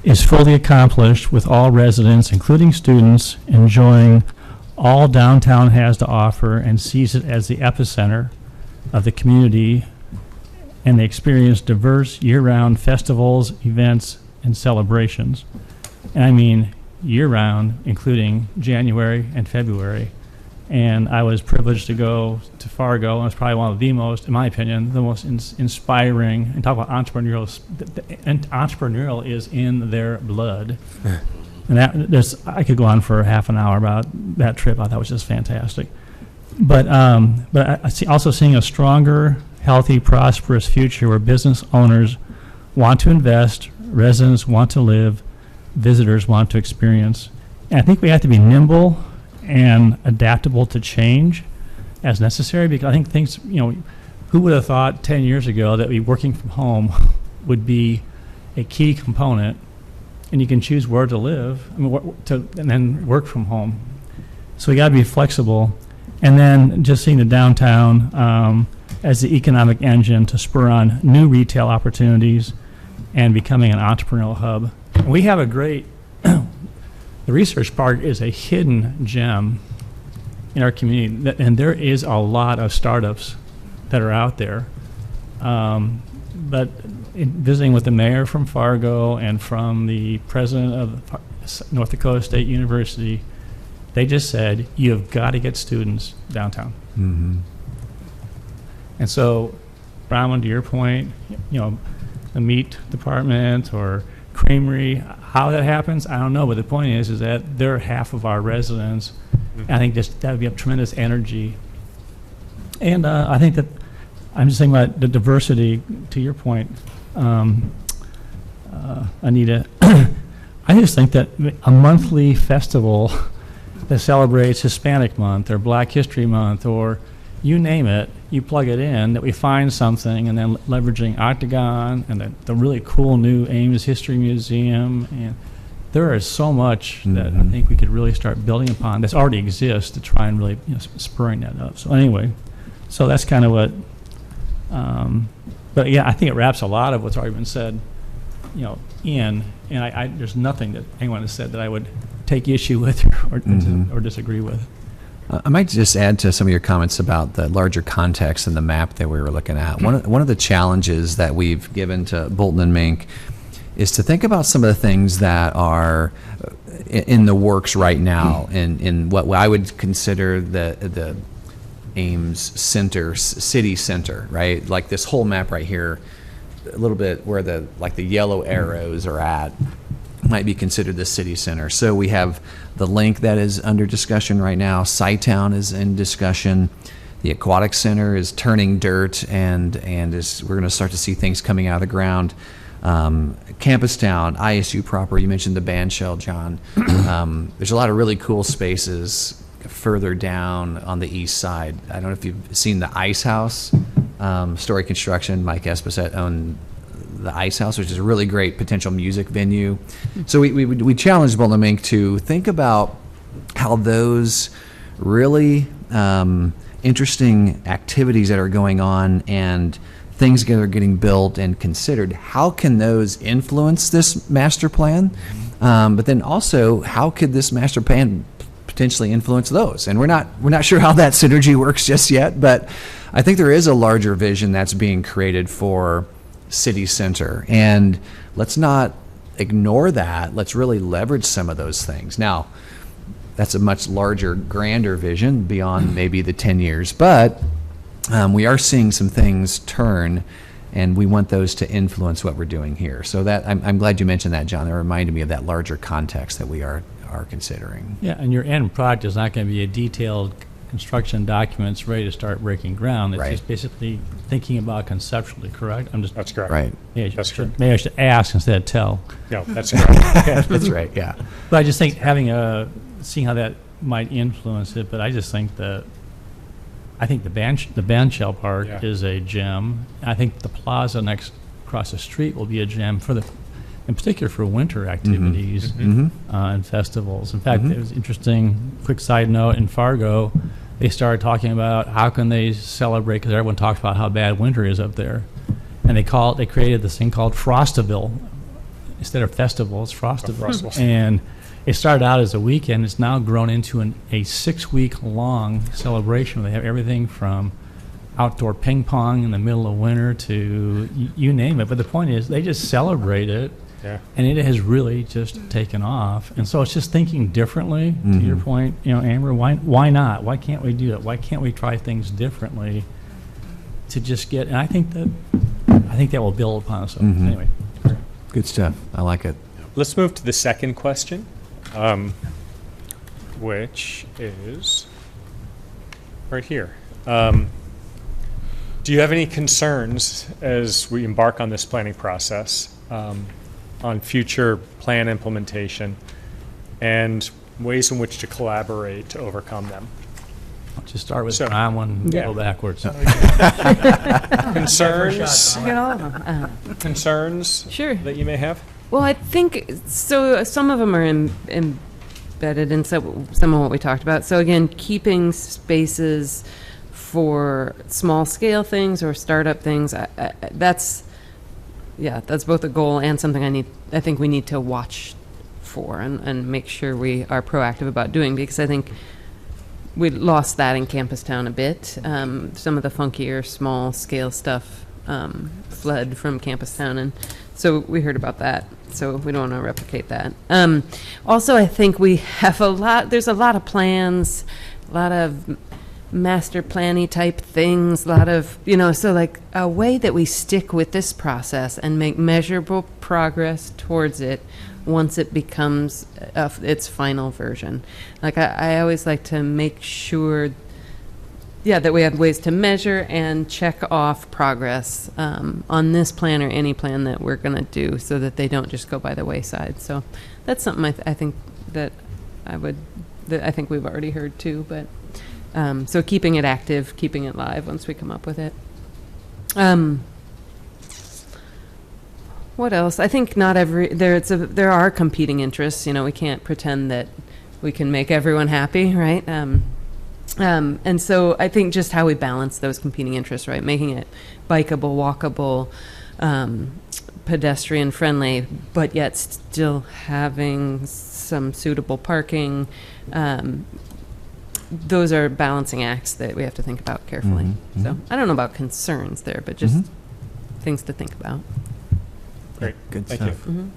is fully accomplished, with all residents, including students, enjoying all downtown has to offer and sees it as the epicenter of the community, and they experience diverse year-round festivals, events, and celebrations. And I mean year-round, including January and February. And I was privileged to go to Fargo, and it's probably one of the most, in my opinion, the most inspiring, and talk about entrepreneurial is in their blood. And I could go on for half an hour about that trip. I thought it was just fantastic. But I see also seeing a stronger healthy, prosperous future where business owners want to invest, residents want to live, visitors want to experience. And I think we have to be nimble and adaptable to change as necessary, because I think things, who would have thought 10 years ago that working from home would be a key component, and you can choose where to live, and then work from home. So we got to be flexible. And then just seeing the downtown as the economic engine to spur on new retail opportunities and becoming an entrepreneurial hub. And we have a great, the Research Park is a hidden gem in our community, and there is a lot of startups that are out there. But visiting with the mayor from Fargo and from the president of North Dakota State University, they just said, you have got to get students downtown. Mm-hmm. And so, Bronwyn, to your point, the meat department or creamery, how that happens, I don't know. But the point is that they're half of our residents. And I think that would be a tremendous energy. And I think that I'm just thinking about the diversity, to your point, Anita. I just think that a monthly festival that celebrates Hispanic Month or Black History Month or you name it, you plug it in, that we find something, and then leveraging Octagon and the really cool new Ames History Museum. And there is so much that I think we could really start building upon that already exists to try and really spurring that up. So anyway, so that's kind of what, but yeah, I think it wraps a lot of what's already been said, in, and I there's nothing that anyone has said that I would take issue with or disagree with. I might just add to some of your comments about the larger context and the map that we were looking at. One of the challenges that we've given to Bolton and Mink is to think about some of the things that are in the works right now in what I would consider the Ames center, city center, right? Like this whole map right here, a little bit where the yellow arrows are at, might be considered the city center. So we have the link that is under discussion right now. Sci-Town is in discussion. The Aquatic Center is turning dirt, and we're going to start to see things coming out of the ground. Campus Town, ISU proper, you mentioned the band shell, John. There's a lot of really cool spaces further down on the east side. I don't know if you've seen the Ice House, Story Construction. Mike Esposette owned the Ice House, which is a really great potential music venue. So we challenged Bolton and Mink to think about how those really interesting activities that are going on and things that are getting built and considered, how can those influence this master plan? But then also, how could this master plan potentially influence those? And we're not sure how that synergy works just yet, but I think there is a larger vision that's being created for city center, and let's not ignore that. Let's really leverage some of those things. Now, that's a much larger, grander vision beyond maybe the 10 years, but we are seeing some things turn, and we want those to influence what we're doing here. So that I'm glad you mentioned that, John. That reminded me of that larger context that we are considering. Yeah, and your end product is not going to be a detailed construction documents ready to start breaking ground. It's Right. just basically thinking about conceptually, correct? That's correct. Right. Maybe That's correct. I should ask instead of tell. No, that's correct. That's right, yeah. But I just think seeing how that might influence it, but I just think that, I think the band shell park Yeah. is a gem. I think the plaza next across the street will be a gem in particular for winter activities and festivals. In fact, it was interesting, quick side note, in Fargo, they started talking about how can they celebrate, because everyone talks about how bad winter is up there. And they created this thing called Frostiville. Instead of festival, it's Frostiville. Frostiville. And it started out as a weekend. It's now grown into a 6-week-long celebration. They have everything from outdoor ping pong in the middle of winter to you name it. But the point is, they just celebrate it. Yeah. And it has really just taken off. And so it's just thinking differently, to your point, Amber, why not? Why can't we do that? Why can't we try things differently to just get, and I think that will build upon us. So anyway. Good stuff. I like it. Let's move to the second question, which is right here. Do you have any concerns as we embark on this planning process on future plan implementation and ways in which to collaborate to overcome them? I'll just start with So- John one, Yeah. go backwards. Concerns? I got all of them. Concerns Sure. that you may have? Well, I think, so some of them are embedded in some of what we talked about. So again, keeping spaces for small scale things or startup things, that's both a goal and something I think we need to watch for and make sure we are proactive about doing, because I think we lost that in Campus Town a bit. Some of the funkier small scale stuff fled from Campus Town, and so we heard about that. So we don't want to replicate that. Also, I think we have there's a lot of plans, a lot of master planning type things, a lot of, so like a way that we stick with this process and make measurable progress towards it once it becomes its final version. Like I always like to make sure, that we have ways to measure and check off progress on this plan or any plan that we're going to do, so that they don't just go by the wayside. So that's something I think that I think we've already heard too. But so keeping it active, keeping it live once we come up with it. What else? I think there are competing interests. We can't pretend that we can make everyone happy, right? And so I think just how we balance those competing interests, right? Making it bikeable, walkable, pedestrian friendly, but yet still having some suitable parking. Those are balancing acts that we have to think about carefully. Mhm, So I don't know about concerns there, but just things to think about. Great. Good Thank stuff. you.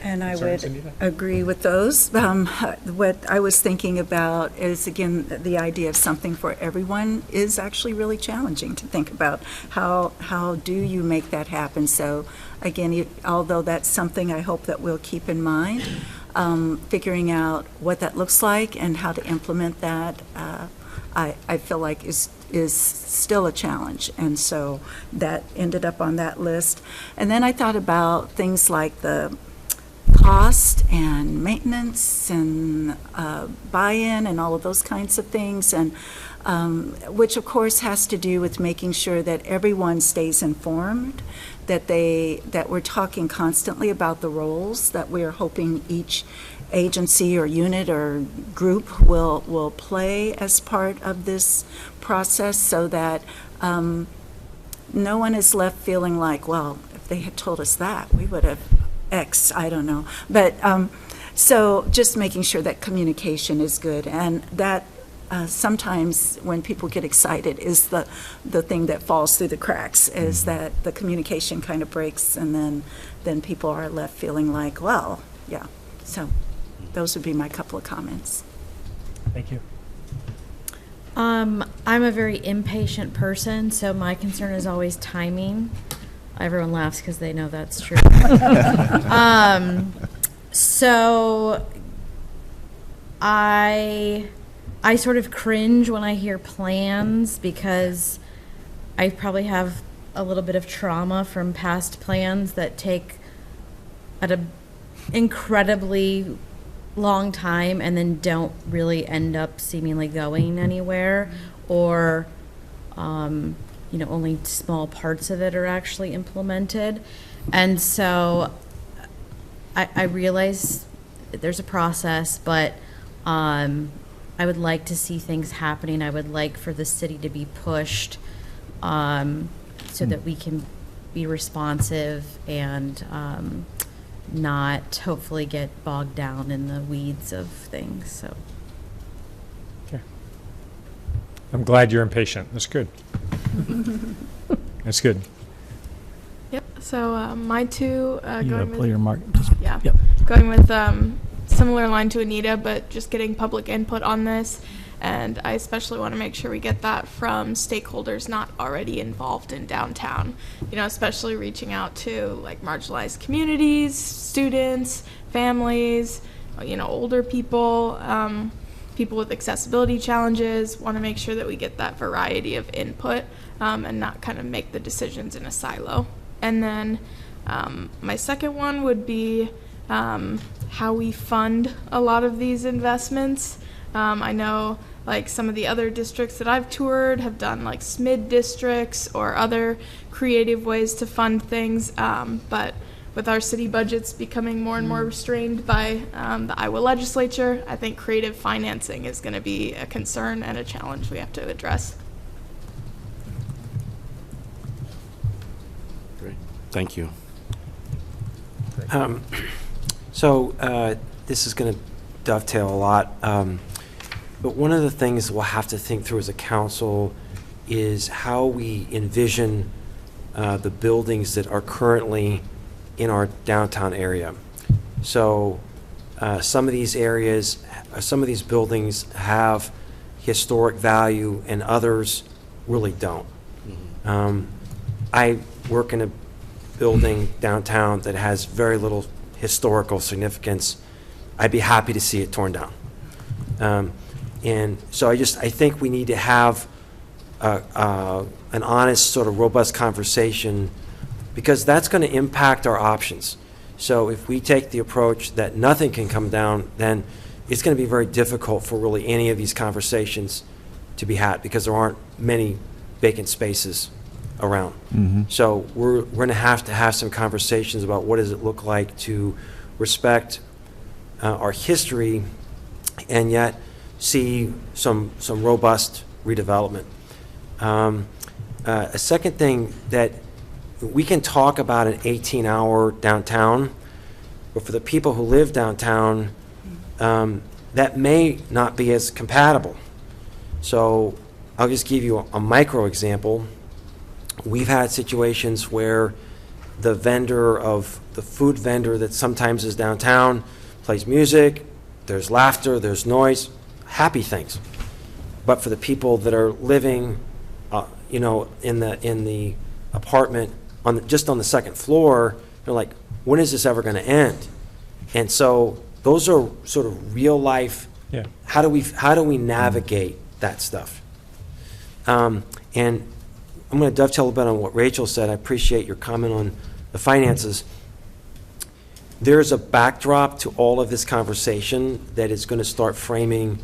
And I Concerns, would Anita? agree with those. What I was thinking about is, again, the idea of something for everyone is actually really challenging to think about. How do you make that happen? So, again, although that's something I hope that we'll keep in mind, figuring out what that looks like and how to implement that, I feel like is still a challenge. And so that ended up on that list. And then I thought about things like the cost and maintenance and buy-in and all of those kinds of things, and which of course has to do with making sure that everyone stays informed, that we're talking constantly about the roles that we're hoping each agency or unit or group will play as part of this process, so that no one is left feeling like, well, if they had told us that, we would have X, I don't know. But so just making sure that communication is good, and that sometimes when people get excited is the thing that falls through the cracks, is that the communication kind of breaks, and then people are left feeling like, well, yeah. So those would be my couple of comments. Thank you. I'm a very impatient person, so my concern is always timing. Everyone laughs because they know that's true. So I sort of cringe when I hear plans, because I probably have a little bit of trauma from past plans that take at an incredibly long time and then don't really end up seemingly going anywhere, or only small parts of it are actually implemented. And so I realize that there's a process, but I would like to see things happening. I would like for the city to be pushed so that we can be responsive and not hopefully get bogged down in the weeds of things. So Okay. I'm glad you're impatient. That's good. That's good. Yep. So my two You gotta going play with your mark. yeah, Yep. going with similar line to Anita, but just getting public input on this. And I especially want to make sure we get that from stakeholders not already involved in downtown. Especially reaching out to like marginalized communities, students, families, older people. people with accessibility challenges, want to make sure that we get that variety of input and not kind of make the decisions in a silo. And then my second one would be how we fund a lot of these investments. I know like some of the other districts that I've toured have done like SMID districts or other creative ways to fund things, but with our city budgets becoming more and more restrained by the Iowa legislature, I think creative financing is going to be a concern and a challenge we have to address. Great. Thank you. This is going to dovetail a lot, but one of the things we'll have to think through as a council is how we envision the buildings that are currently in our downtown area. So some of these areas, some of these buildings have historic value and others really don't. I work in a building downtown that has very little historical significance. I'd be happy to see it torn down. And so I think we need to have an honest, sort of robust conversation, because that's going to impact our options. So if we take the approach that nothing can come down, then it's going to be very difficult for really any of these conversations to be had, because there aren't many vacant spaces around. So we're going to have some conversations about what does it look like to respect our history and yet see some robust redevelopment. A second thing, that we can talk about an 18-hour downtown, but for the people who live downtown, that may not be as compatible. So I'll just give you a micro example. We've had situations where the food vendor that sometimes is downtown plays music, there's laughter, there's noise, happy things. But for the people that are living, in the apartment just on the second floor, they're like, when is this ever going to end? And so those are sort of real life. Yeah. How do we navigate that stuff? And I'm going to dovetail a bit on what Rachel said. I appreciate your comment on the finances. There's a backdrop to all of this conversation that is going to start framing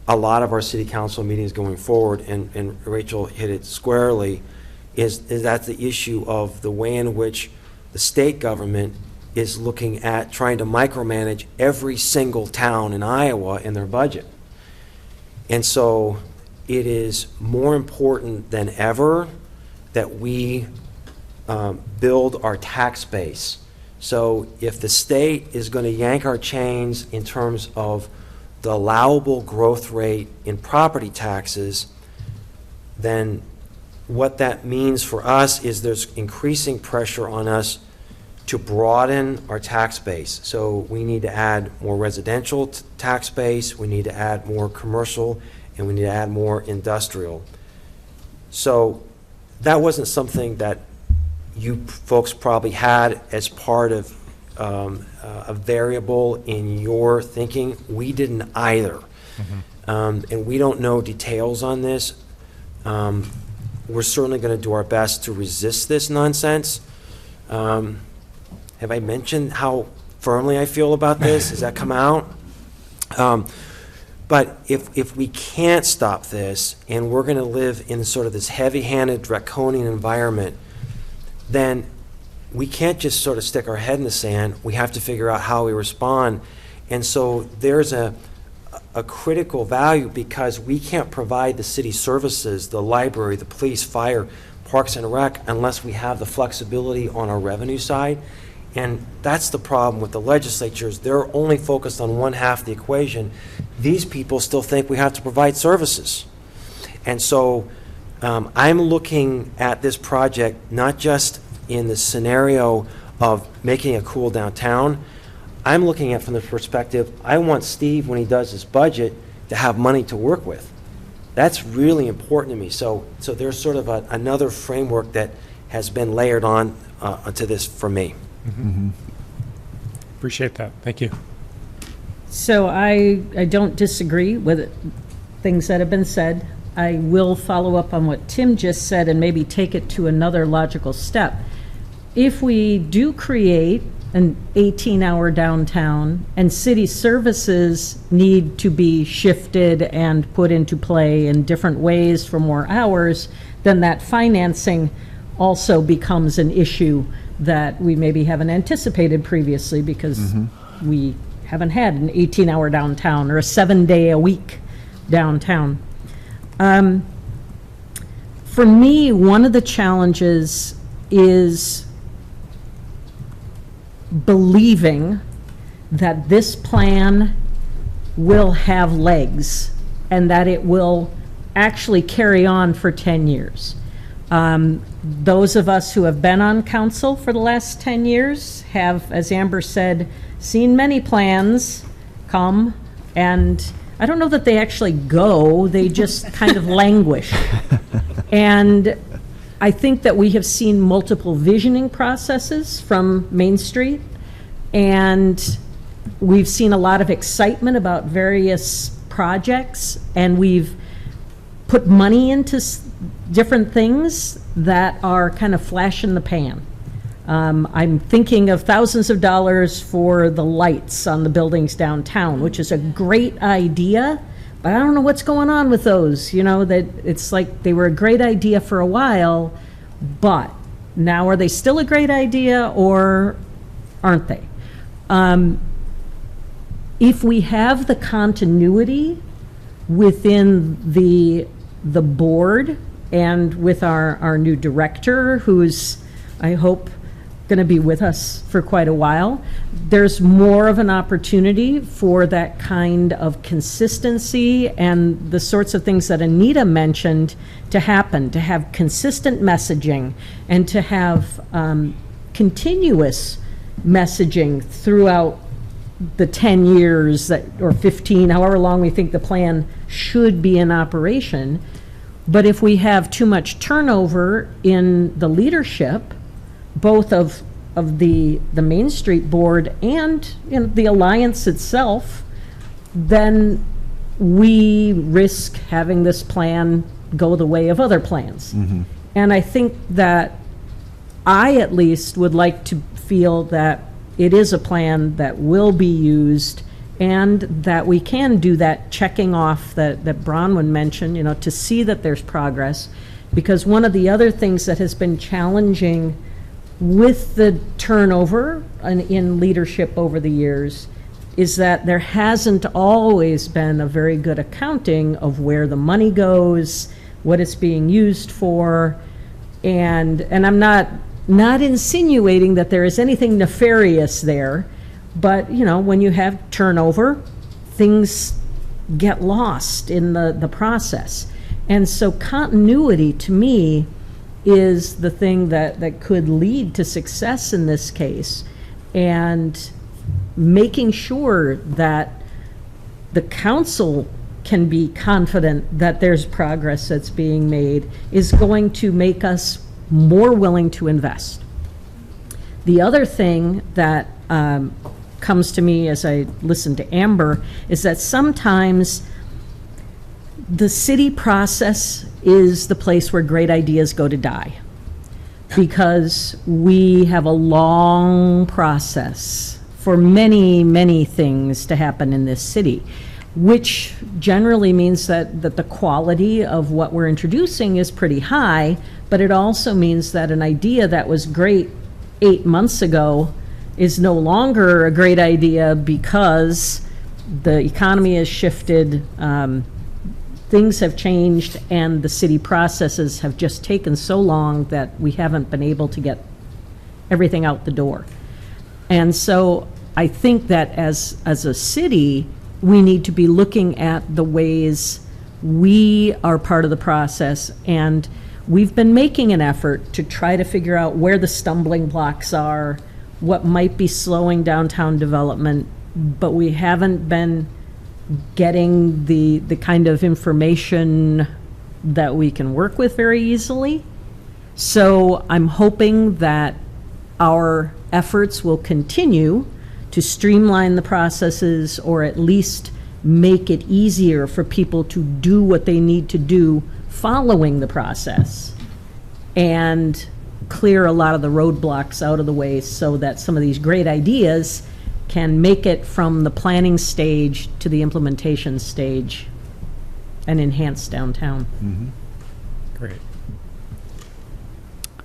a lot of our city council meetings going forward, and Rachel hit it squarely, is that the issue of the way in which the state government is looking at trying to micromanage every single town in Iowa in their budget. And so it is more important than ever that we build our tax base. So if the state is going to yank our chains in terms of the allowable growth rate in property taxes, then what that means for us is there's increasing pressure on us to broaden our tax base. So we need to add more residential tax base, we need to add more commercial, and we need to add more industrial. So that wasn't something that you folks probably had as part of a variable in your thinking. We didn't either. And we don't know details on this. We're certainly going to do our best to resist this nonsense. Have I mentioned how firmly I feel about this? Has that come out? But if we can't stop this, and we're going to live in sort of this heavy-handed, draconian environment, then we can't just sort of stick our head in the sand. We have to figure out how we respond. And so there's a critical value, because we can't provide the city services, the library, the police, fire, parks and rec, unless we have the flexibility on our revenue side. And that's the problem with the legislatures. They're only focused on one half of the equation. These people still think we have to provide services. And so I'm looking at this project not just in the scenario of making a cool downtown. I'm looking at it from the perspective, I want Steve, when he does his budget, to have money to work with. That's really important to me. So there's sort of another framework that has been layered on to this for me. Appreciate that. Thank you. So I don't disagree with things that have been said. I will follow up on what Tim just said and maybe take it to another logical step. If we do create an 18-hour downtown and city services need to be shifted and put into play in different ways for more hours, then that financing also becomes an issue that we maybe haven't anticipated previously because we haven't had an 18-hour downtown or a 7-day-a-week downtown. For me, one of the challenges is believing that this plan will have legs and that it will actually carry on for 10 years. Those of us who have been on council for the last 10 years have, as Amber said, seen many plans come, and I don't know that they actually go, they just kind of languish. And I think that we have seen multiple visioning processes from Main Street, and we've seen a lot of excitement about various projects, and we've put money into different things that are kind of flash in the pan. I'm thinking of thousands of dollars for the lights on the buildings downtown, which is a great idea, but I don't know what's going on with those. You know, that it's like they were a great idea for a while, but now are they still a great idea or aren't they? If we have the continuity within the board and with our new director, who's, I hope, going to be with us for quite a while, there's more of an opportunity for that kind of consistency and the sorts of things that Anita mentioned to happen, to have consistent messaging and to have continuous messaging throughout the 10 years that, or 15, however long we think the plan should be in operation. But if we have too much turnover in the leadership, both of the Main Street Board and the Alliance itself, then we risk having this plan go the way of other plans. And I think that I at least would like to feel that it is a plan that will be used and that we can do that checking off that Bronwyn mentioned, to see that there's progress. Because one of the other things that has been challenging with the turnover in leadership over the years is that there hasn't always been a very good accounting of where the money goes, what it's being used for, and I'm not insinuating that there is anything nefarious there, but when you have turnover, things get lost in the process. And so continuity, to me, is the thing that could lead to success in this case, and making sure that the council can be confident that there's progress that's being made is going to make us more willing to invest. The other thing that comes to me as I listen to Amber is that sometimes the city process is the place where great ideas go to die, because we have a long process for many, many things to happen in this city, which generally means that the quality of what we're introducing is pretty high, but it also means that an idea that was great 8 months ago is no longer a great idea because the economy has shifted, things have changed, and the city processes have just taken so long that we haven't been able to get everything out the door. And so I think that as a city, we need to be looking at the ways we are part of the process, and we've been making an effort to try to figure out where the stumbling blocks are, what might be slowing downtown development, but we haven't been getting the kind of information that we can work with very easily. So I'm hoping that our efforts will continue to streamline the processes or at least make it easier for people to do what they need to do following the process, and clear a lot of the roadblocks out of the way so that some of these great ideas can make it from the planning stage to the implementation stage and enhance downtown. Great.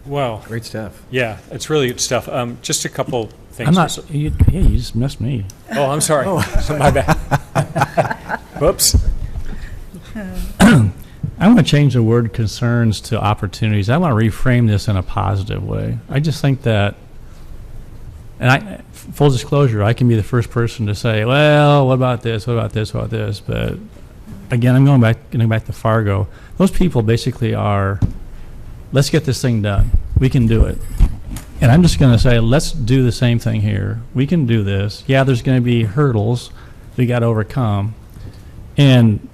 Well, Great stuff. yeah, it's really good stuff. Just a couple things. I'm not, you just missed me. Oh, I'm sorry. My bad. Whoops. I want to change the word concerns to opportunities. I want to reframe this in a positive way. I just think that, and full disclosure, I can be the first person to say, well, what about this, what about this, what about this? But again, I'm getting back to Fargo. Those people basically are, let's get this thing done. We can do it. And I'm just going to say, let's do the same thing here. We can do this. Yeah, there's going to be hurdles we got to overcome. And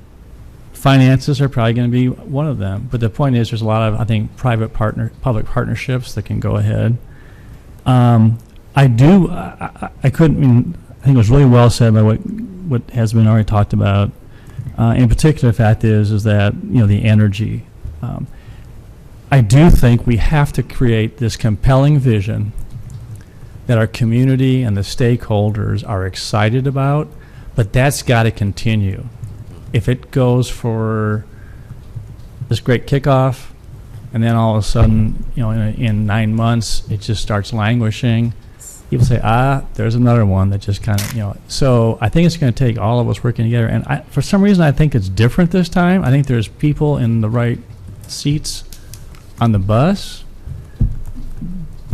finances are probably going to be one of them. But the point is, there's a lot of, I think, public partnerships that can go ahead. I think it was really well said by what has been already talked about. In particular, the fact is that, the energy. I do think we have to create this compelling vision that our community and the stakeholders are excited about, but that's got to continue. If it goes for this great kickoff, and then all of a sudden, in 9 months, it just starts languishing, people say, there's another one that just kind of, So I think it's going to take all of us working together. And for some reason, I think it's different this time. I think there's people in the right seats on the bus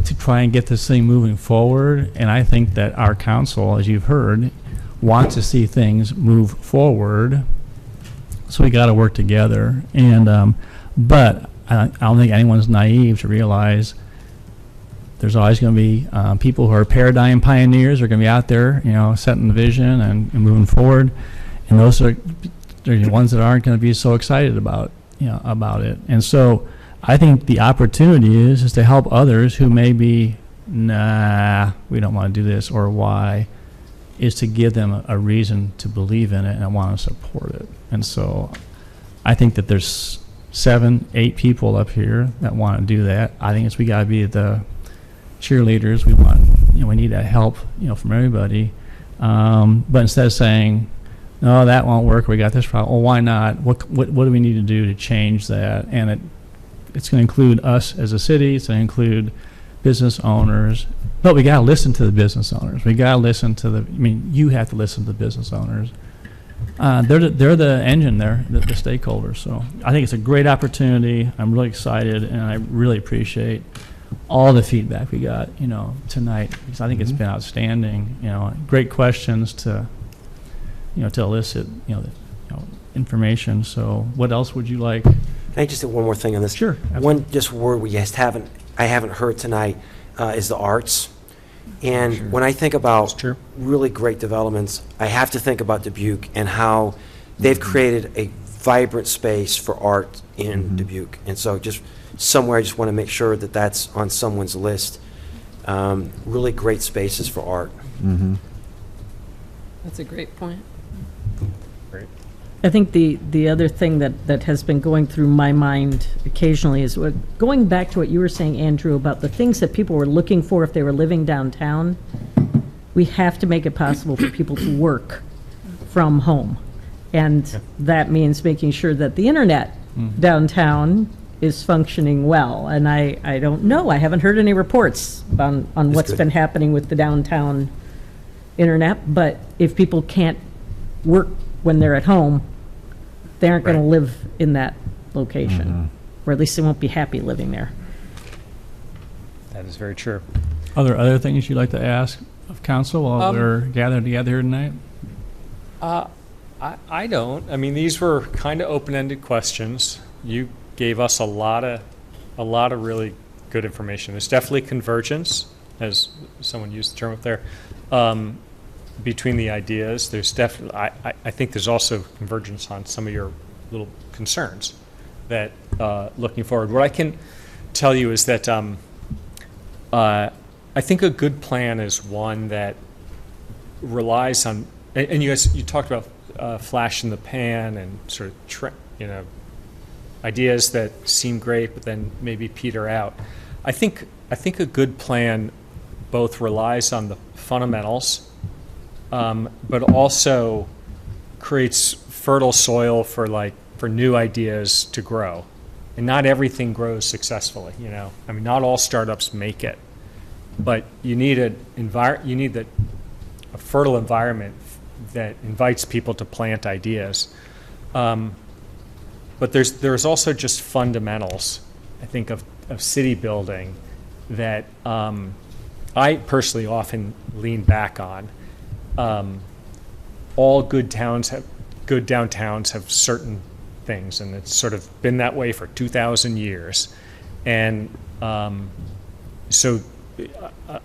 to try and get this thing moving forward. And I think that our council, as you've heard, wants to see things move forward. So we got to work together. And but I don't think anyone's naive to realize there's always going to be people who are paradigm pioneers are going to be out there, setting the vision and moving forward. And those are the ones that aren't going to be so excited about it. And so I think the opportunity is to help others who may be, nah, we don't want to do this, or why, is to give them a reason to believe in it and want to support it. And so I think that there's 7, 8 people up here that want to do that. I think we got to be the cheerleaders. We need that help, from everybody. But instead of saying, no, that won't work, we got this problem, well, why not? What do we need to do to change that? And it's going to include us as a city. It's going to include business owners. But we got to listen to the business owners. We got to listen to you have to listen to the business owners. They're the engine there, the stakeholders. So I think it's a great opportunity. I'm really excited, and I really appreciate all the feedback we got, tonight, because I think it's been outstanding. Great questions to elicit, information. So what else would you like? Can I just say one more thing on this? Sure. One just word I haven't heard tonight is the arts. And when I think about really great developments, I have to think about Dubuque and how they've created a vibrant space for art in Dubuque. And so just somewhere I just want to make sure that that's on someone's list. Really great spaces for art. That's a great point. I think the other thing that has been going through my mind occasionally is going back to what you were saying, Andrew, about the things that people were looking for if they were living downtown. We have to make it possible for people to work from home. And that means making sure that the internet downtown is functioning well. And I don't know, I haven't heard any reports on what's been happening with the downtown internet, but if people can't work when they're at home, they aren't going to live in that location, or at least they won't be happy living there. That is very true. Are there other things you'd like to ask of council while we're gathered together here tonight? I don't. I mean, these were kind of open-ended questions. You gave us a lot of really good information. There's definitely convergence, as someone used the term up there, between the ideas. There's definitely, I think there's also convergence on some of your little concerns that, looking forward. What I can tell you is that I think a good plan is one that relies on, and you guys, you talked about flash in the pan and sort of, ideas that seem great, but then maybe peter out. I think a good plan both relies on the fundamentals, but also creates fertile soil for new ideas to grow. And not everything grows successfully, I mean, not all startups make it, but you need a fertile environment that invites people to plant ideas. But there's also just fundamentals, I think, of city building that I personally often lean back on. All good downtowns have certain things, and it's sort of been that way for 2,000 years. And so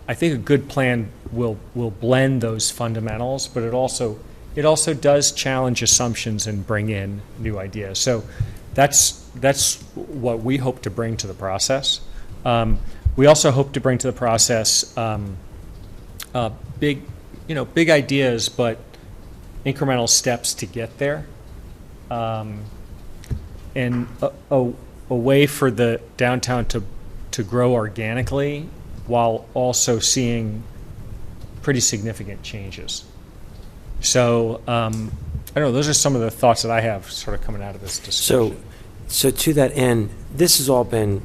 I think a good plan will blend those fundamentals, but it also does challenge assumptions and bring in new ideas. So that's what we hope to bring to the process. We also hope to bring to the process big ideas, but incremental steps to get there, and a way for the downtown to grow organically while also seeing pretty significant changes. So I don't know. Those are some of the thoughts that I have sort of coming out of this discussion. So to that end, this has all been,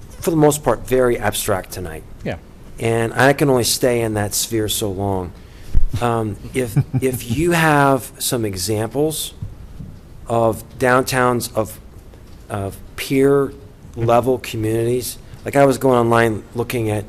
for the most part, very abstract tonight. Yeah. And I can only stay in that sphere so long. If you have some examples of downtowns of peer level communities, like I was going online looking at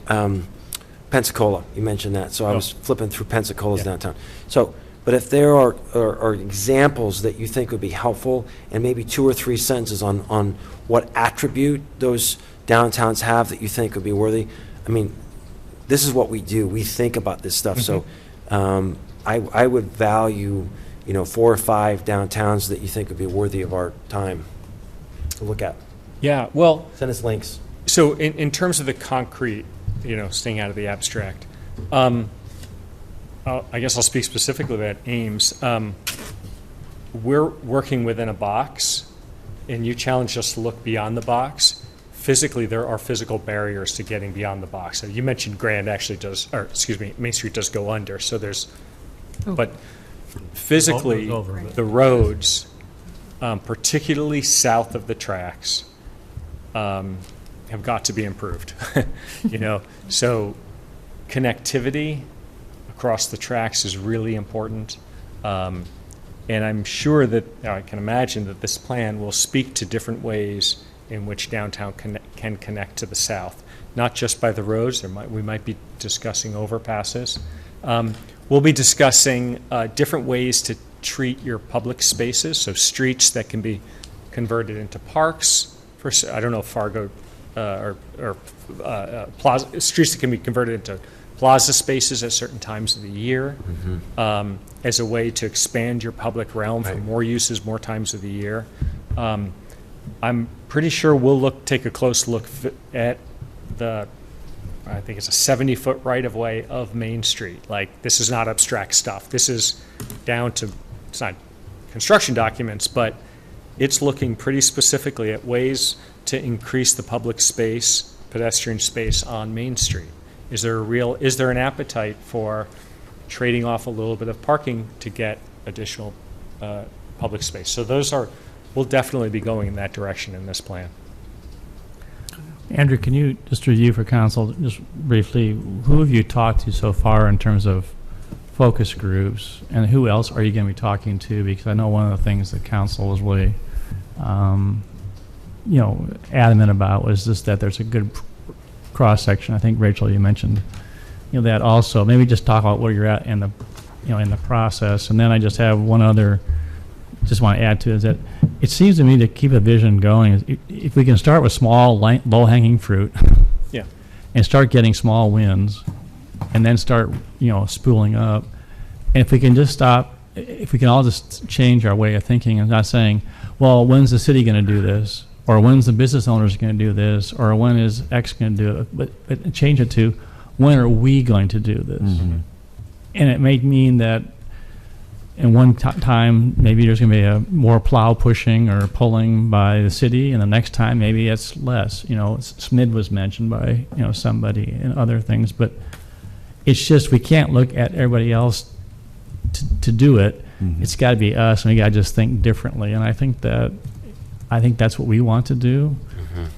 Pensacola. You mentioned that, so I was flipping through Pensacola's downtown. So, but if there are examples that you think would be helpful, and maybe 2 or 3 sentences on what attribute those downtowns have that you think would be worthy. I mean, this is what we do. We think about this stuff. So I would value, 4 or 5 downtowns that you think would be worthy of our time to look at. Yeah, well, send us links. So in terms of the concrete, staying out of the abstract, I guess I'll speak specifically about Ames. We're working within a box, and you challenge us to look beyond the box. Physically, there are physical barriers to getting beyond the box. So you mentioned Grand actually does, or excuse me, Main Street does go under. So there's, but physically, the roads, particularly south of the tracks, have got to be improved. So connectivity across the tracks is really important. And I'm sure that, I can imagine that this plan will speak to different ways in which downtown can connect to the south, not just by the roads. We might be discussing overpasses. We'll be discussing different ways to treat your public spaces, so streets that can be converted into parks. I don't know if Fargo or plaza, streets that can be converted into plaza spaces at certain times of the year, as a way to expand your public realm for more uses, more times of the year. I'm pretty sure we'll take a close look at I think it's a 70-foot right-of-way of Main Street. Like, this is not abstract stuff. This is down to, it's not construction documents, but it's looking pretty specifically at ways to increase the public space, pedestrian space on Main Street. Is there an appetite for trading off a little bit of parking to get additional public space? So we'll definitely be going in that direction in this plan. Andrew, can you just review for council, just briefly, who have you talked to so far in terms of focus groups, and who else are you going to be talking to? Because I know one of the things that council was really, adamant about was just that there's a good cross section. I think Rachel, you mentioned, that also. Maybe just talk about where you're at in the, in the process, and then I just have one other. Just want to add to is that it seems to me to keep a vision going, if we can start with small, low-hanging fruit, yeah, and start getting small wins, and then start, spooling up. And if we can just stop, if we can all just change our way of thinking and not saying, well, when's the city going to do this, or when's the business owners going to do this, or when is X going to do it, but change it to, when are we going to do this? And it may mean that in one time, maybe there's going to be a more plow pushing or pulling by the city, and the next time maybe it's less. SMID was mentioned by, somebody and other things, but it's just we can't look at everybody else to do it. Mhm. It's got to be us, and we got to just think differently. And I think that's what we want to do,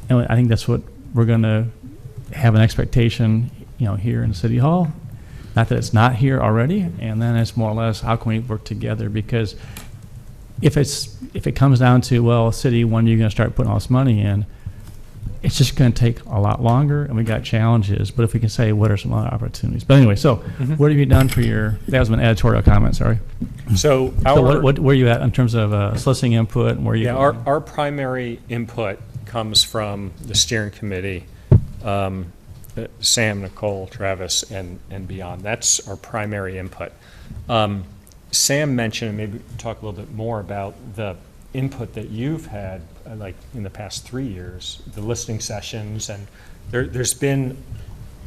and I think that's what we're going to have an expectation, here in City Hall. Not that it's not here already, and then it's more or less how can we work together? Because if it comes down to, well, city, when are you going to start putting all this money in? It's just going to take a lot longer, and we got challenges. But if we can say, what are some other opportunities? But anyway, so what have you done for that was an editorial comment, sorry. So What where are you at in terms of soliciting input? And where you? Yeah, our primary input comes from the steering committee, Sam, Nicole, Travis, and beyond. That's our primary input. Sam mentioned, and maybe talk a little bit more about the input that you've had, like in the past 3 years, the listening sessions, and there's been,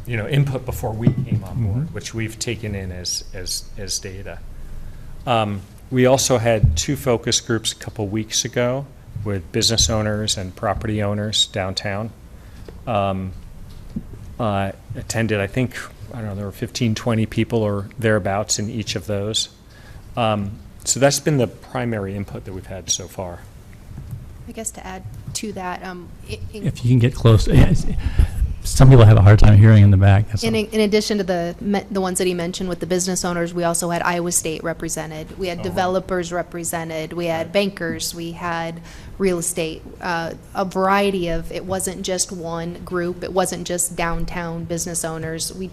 input before we came on board, which we've taken in as data. We also had 2 focus groups a couple weeks ago with business owners and property owners downtown. Attended, I think, there were 15, 20 people or thereabouts in each of those. So that's been the primary input that we've had so far. I guess to add to that, If you can get close. Some people have a hard time hearing in the back. That's all. in addition to the ones that he mentioned with the business owners, we also had Iowa State represented. We had developers represented. We had bankers. We had real estate. A variety of. It wasn't just one group. It wasn't just downtown business owners. We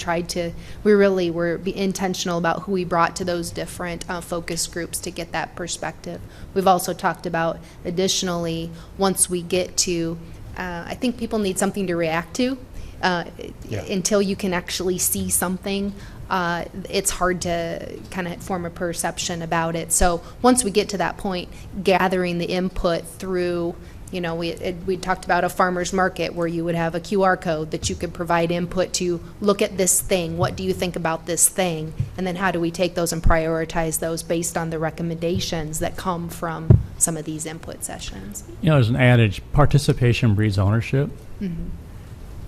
really were intentional about who we brought to those different focus groups to get that perspective. We've also talked about additionally, once we get to, I think people need something to react to. Until you can actually see something, it's hard to kind of form a perception about it. So once we get to that point, gathering the input through, we talked about a farmer's market where you would have a QR code that you could provide input to look at this thing. What do you think about this thing? And then how do we take those and prioritize those based on the recommendations that come from some of these input sessions? There's an adage, participation breeds ownership. Mm-hmm.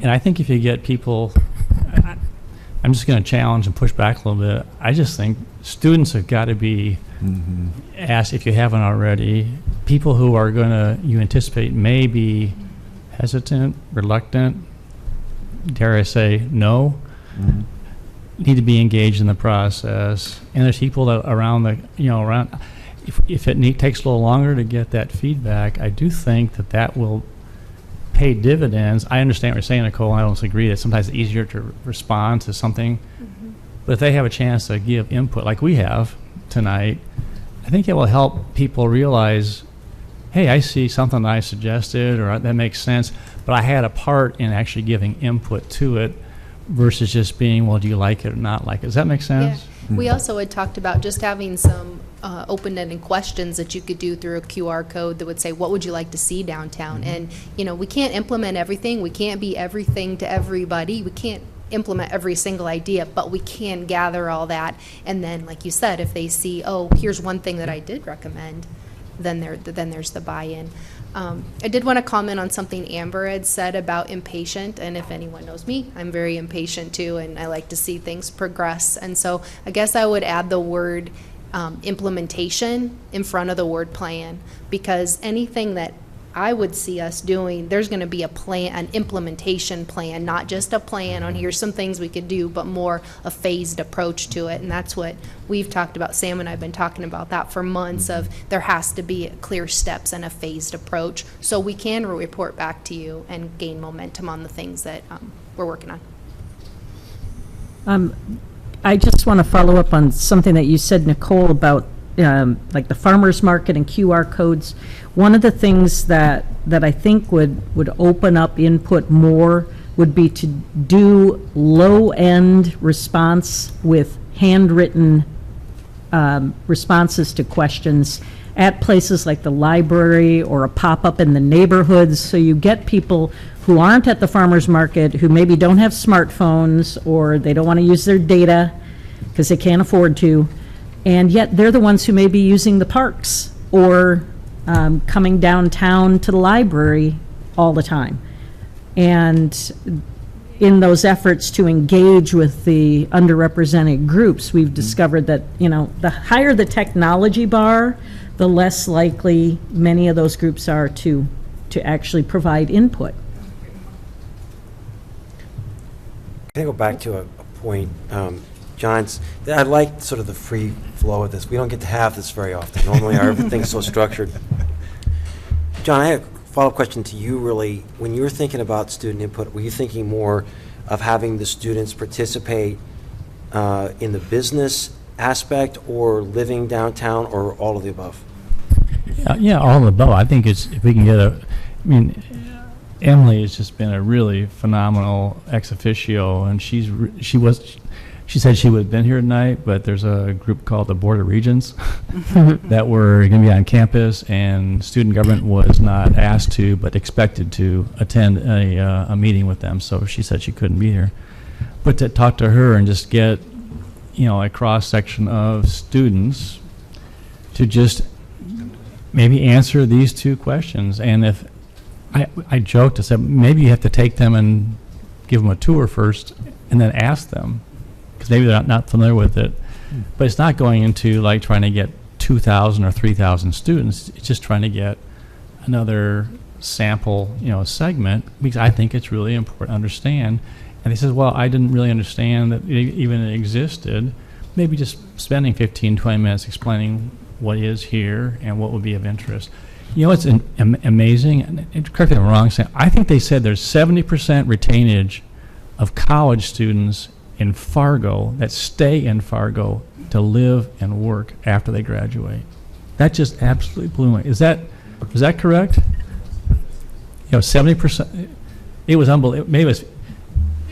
And I think if you get people, I'm just going to challenge and push back a little bit. I just think students have got to be asked, if you haven't already, people who are going to, you anticipate may be hesitant, reluctant, dare I say, no, need to be engaged in the process. And there's people that around if it takes a little longer to get that feedback, I do think that will pay dividends. I understand what you're saying, Nicole, and I don't disagree that sometimes it's easier to respond to something. But if they have a chance to give input like we have tonight, I think it will help people realize, hey, I see something I suggested or that makes sense, but I had a part in actually giving input to it versus just being, well, do you like it or not like it? Does that make sense? Yeah. We also had talked about just having some open-ended questions that you could do through a QR code that would say, what would you like to see downtown? And, we can't implement everything. We can't be everything to everybody. We can't implement every single idea, but we can gather all that. And then, like you said, if they see, oh, here's one thing that I did recommend, then there's the buy-in. I did want to comment on something Amber had said about impatient, and if anyone knows me, I'm very impatient too, and I like to see things progress. And so I guess I would add the word implementation in front of the word plan, because anything that I would see us doing, there's going to be a plan, an implementation plan, not just a plan on here's some things we could do, but more a phased approach to it. And that's what we've talked about. Sam and I have been talking about that for months, of there has to be clear steps and a phased approach so we can report back to you and gain momentum on the things that we're working on. I just want to follow up on something that you said, Nicole, about like the farmers market and QR codes. One of the things that I think would open up input more would be to do low-end response with handwritten responses to questions at places like the library or a pop-up in the neighborhoods, so you get people who aren't at the farmers market, who maybe don't have smartphones or they don't want to use their data, because they can't afford to, and yet they're the ones who may be using the parks or coming downtown to the library all the time. And in those efforts to engage with the underrepresented groups, we've discovered that, the higher the technology bar, the less likely many of those groups are to actually provide input. Can I go back to a point, John's, I like sort of the free flow of this. We don't get to have this very often. Normally, everything's so structured. John, I have a follow-up question to you, really. When you were thinking about student input, were you thinking more of having the students participate in the business aspect or living downtown, or all of the above? Yeah, all of the above. I think if we can get Emily has just been a really phenomenal ex officio, and she said she would have been here tonight, but there's a group called the Board of Regents that were going to be on campus, and student government was not asked to, but expected to attend a meeting with them. So she said she couldn't be here. But to talk to her and just get, a cross section of students to just maybe answer these two questions. And if I joked, I said maybe you have to take them and give them a tour first, and then ask them, because maybe they're not familiar with it. But it's not going into like trying to get 2,000 or 3,000 students. It's just trying to get another sample, segment, because I think it's really important to understand. And he says, well, I didn't really understand that it even existed. Maybe just spending 15, 20 minutes explaining what is here and what would be of interest. It's amazing, and correct me if I'm wrong, Sam, I think they said there's 70% retainage of college students in Fargo that stay in Fargo to live and work after they graduate. That just absolutely blew me. Is that correct? 70%. It was unbelievable. Maybe it was,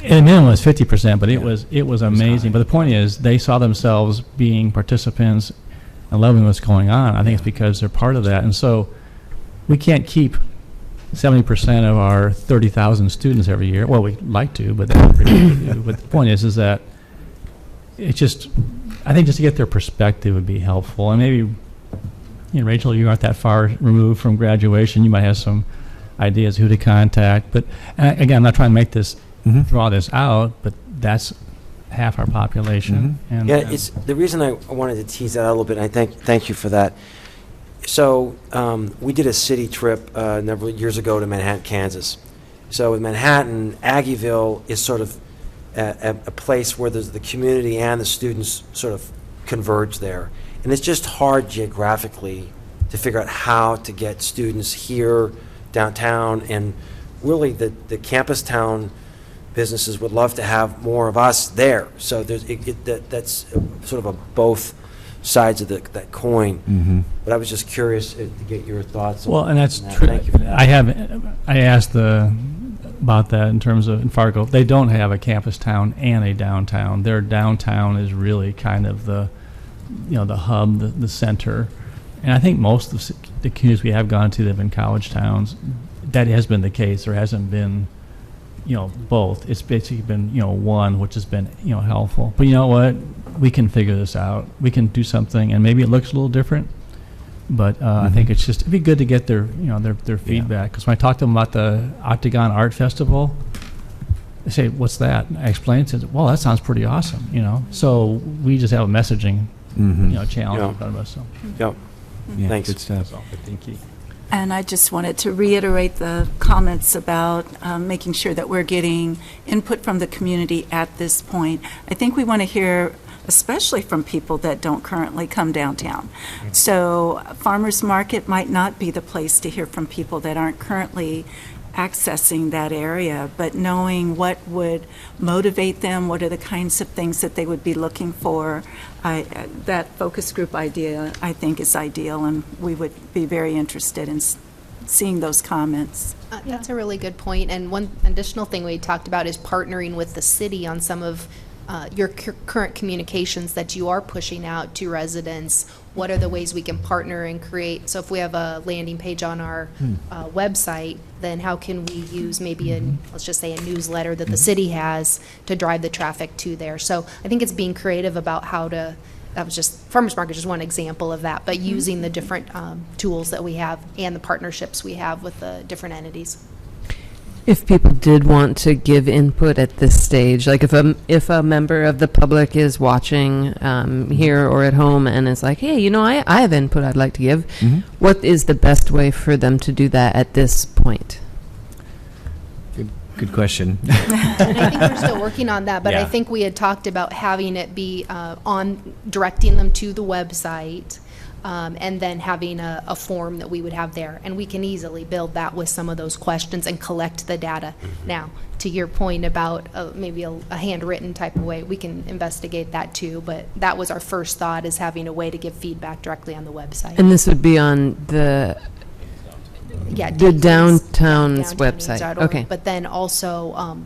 at a minimum, it was 50%, but it was amazing. But the point is, they saw themselves being participants and loving what's going on. I think it's because they're part of that, and so we can't keep 70% of our 30,000 students every year. Well, we'd like to, but that's pretty hard to do. But the point is that it's just, I think just to get their perspective would be helpful. And maybe, Rachel, you aren't that far removed from graduation. You might have some ideas who to contact. But again, I'm not trying to make this, draw this out, but that's half our population. And, it's the reason I wanted to tease that out a little bit, and I thank you for that. So we did a city trip a number of years ago to Manhattan, Kansas. So in Manhattan, Aggieville is sort of a place where the community and the students sort of converge there. And it's just hard geographically to figure out how to get students here downtown. And really the campus town businesses would love to have more of us there. So that's sort of a both sides of that coin. But I was just curious to get your thoughts. Well, and that's on that. true. Thank you for that. I asked about that in terms of in Fargo. They don't have a campus town and a downtown. Their downtown is really kind of the hub, the center. And I think most of the communities we have gone to that have been college towns, that has been the case. There hasn't been, both. It's basically been, one, which has been, helpful. But you know what? We can figure this out. We can do something, and maybe it looks a little different. But I think it'd be good to get their, their feedback. Because when I talked to them about the Octagon Art Festival, they say, "What's that?" And I explained, said, "Well, that sounds pretty awesome." So we just have a messaging, challenge in front of us. So. Yep. Yeah, Thanks. good stuff. Thank you. And I just wanted to reiterate the comments about making sure that we're getting input from the community at this point. I think we want to hear especially from people that don't currently come downtown. So farmers market might not be the place to hear from people that aren't currently accessing that area, but knowing what would motivate them, what are the kinds of things that they would be looking for. That focus group idea, I think, is ideal, and we would be very interested in seeing those comments. That's a really good point. And one additional thing we talked about is partnering with the city on some of your current communications that you are pushing out to residents. What are the ways we can partner and create? So if we have a landing page on our website, then how can we use maybe let's just say a newsletter that the city has to drive the traffic to there? So I think it's being creative about how to, that was just, Farmers Market is just one example of that, but using the different tools that we have and the partnerships we have with the different entities. If people did want to give input at this stage, like if a member of the public is watching here or at home and is like, hey, I have input I'd like to give, what is the best way for them to do that at this point? Good question. And I think we're still working on that, but I Yeah. think we had talked about having it be directing them to the website, and then having a form that we would have there. And we can easily build that with some of those questions and collect the data. Now, to your point about maybe a handwritten type of way, we can investigate that too, but that was our first thought, is having a way to give feedback directly on the website. And this would be on the downtown's website. downtown.org. Okay. But then also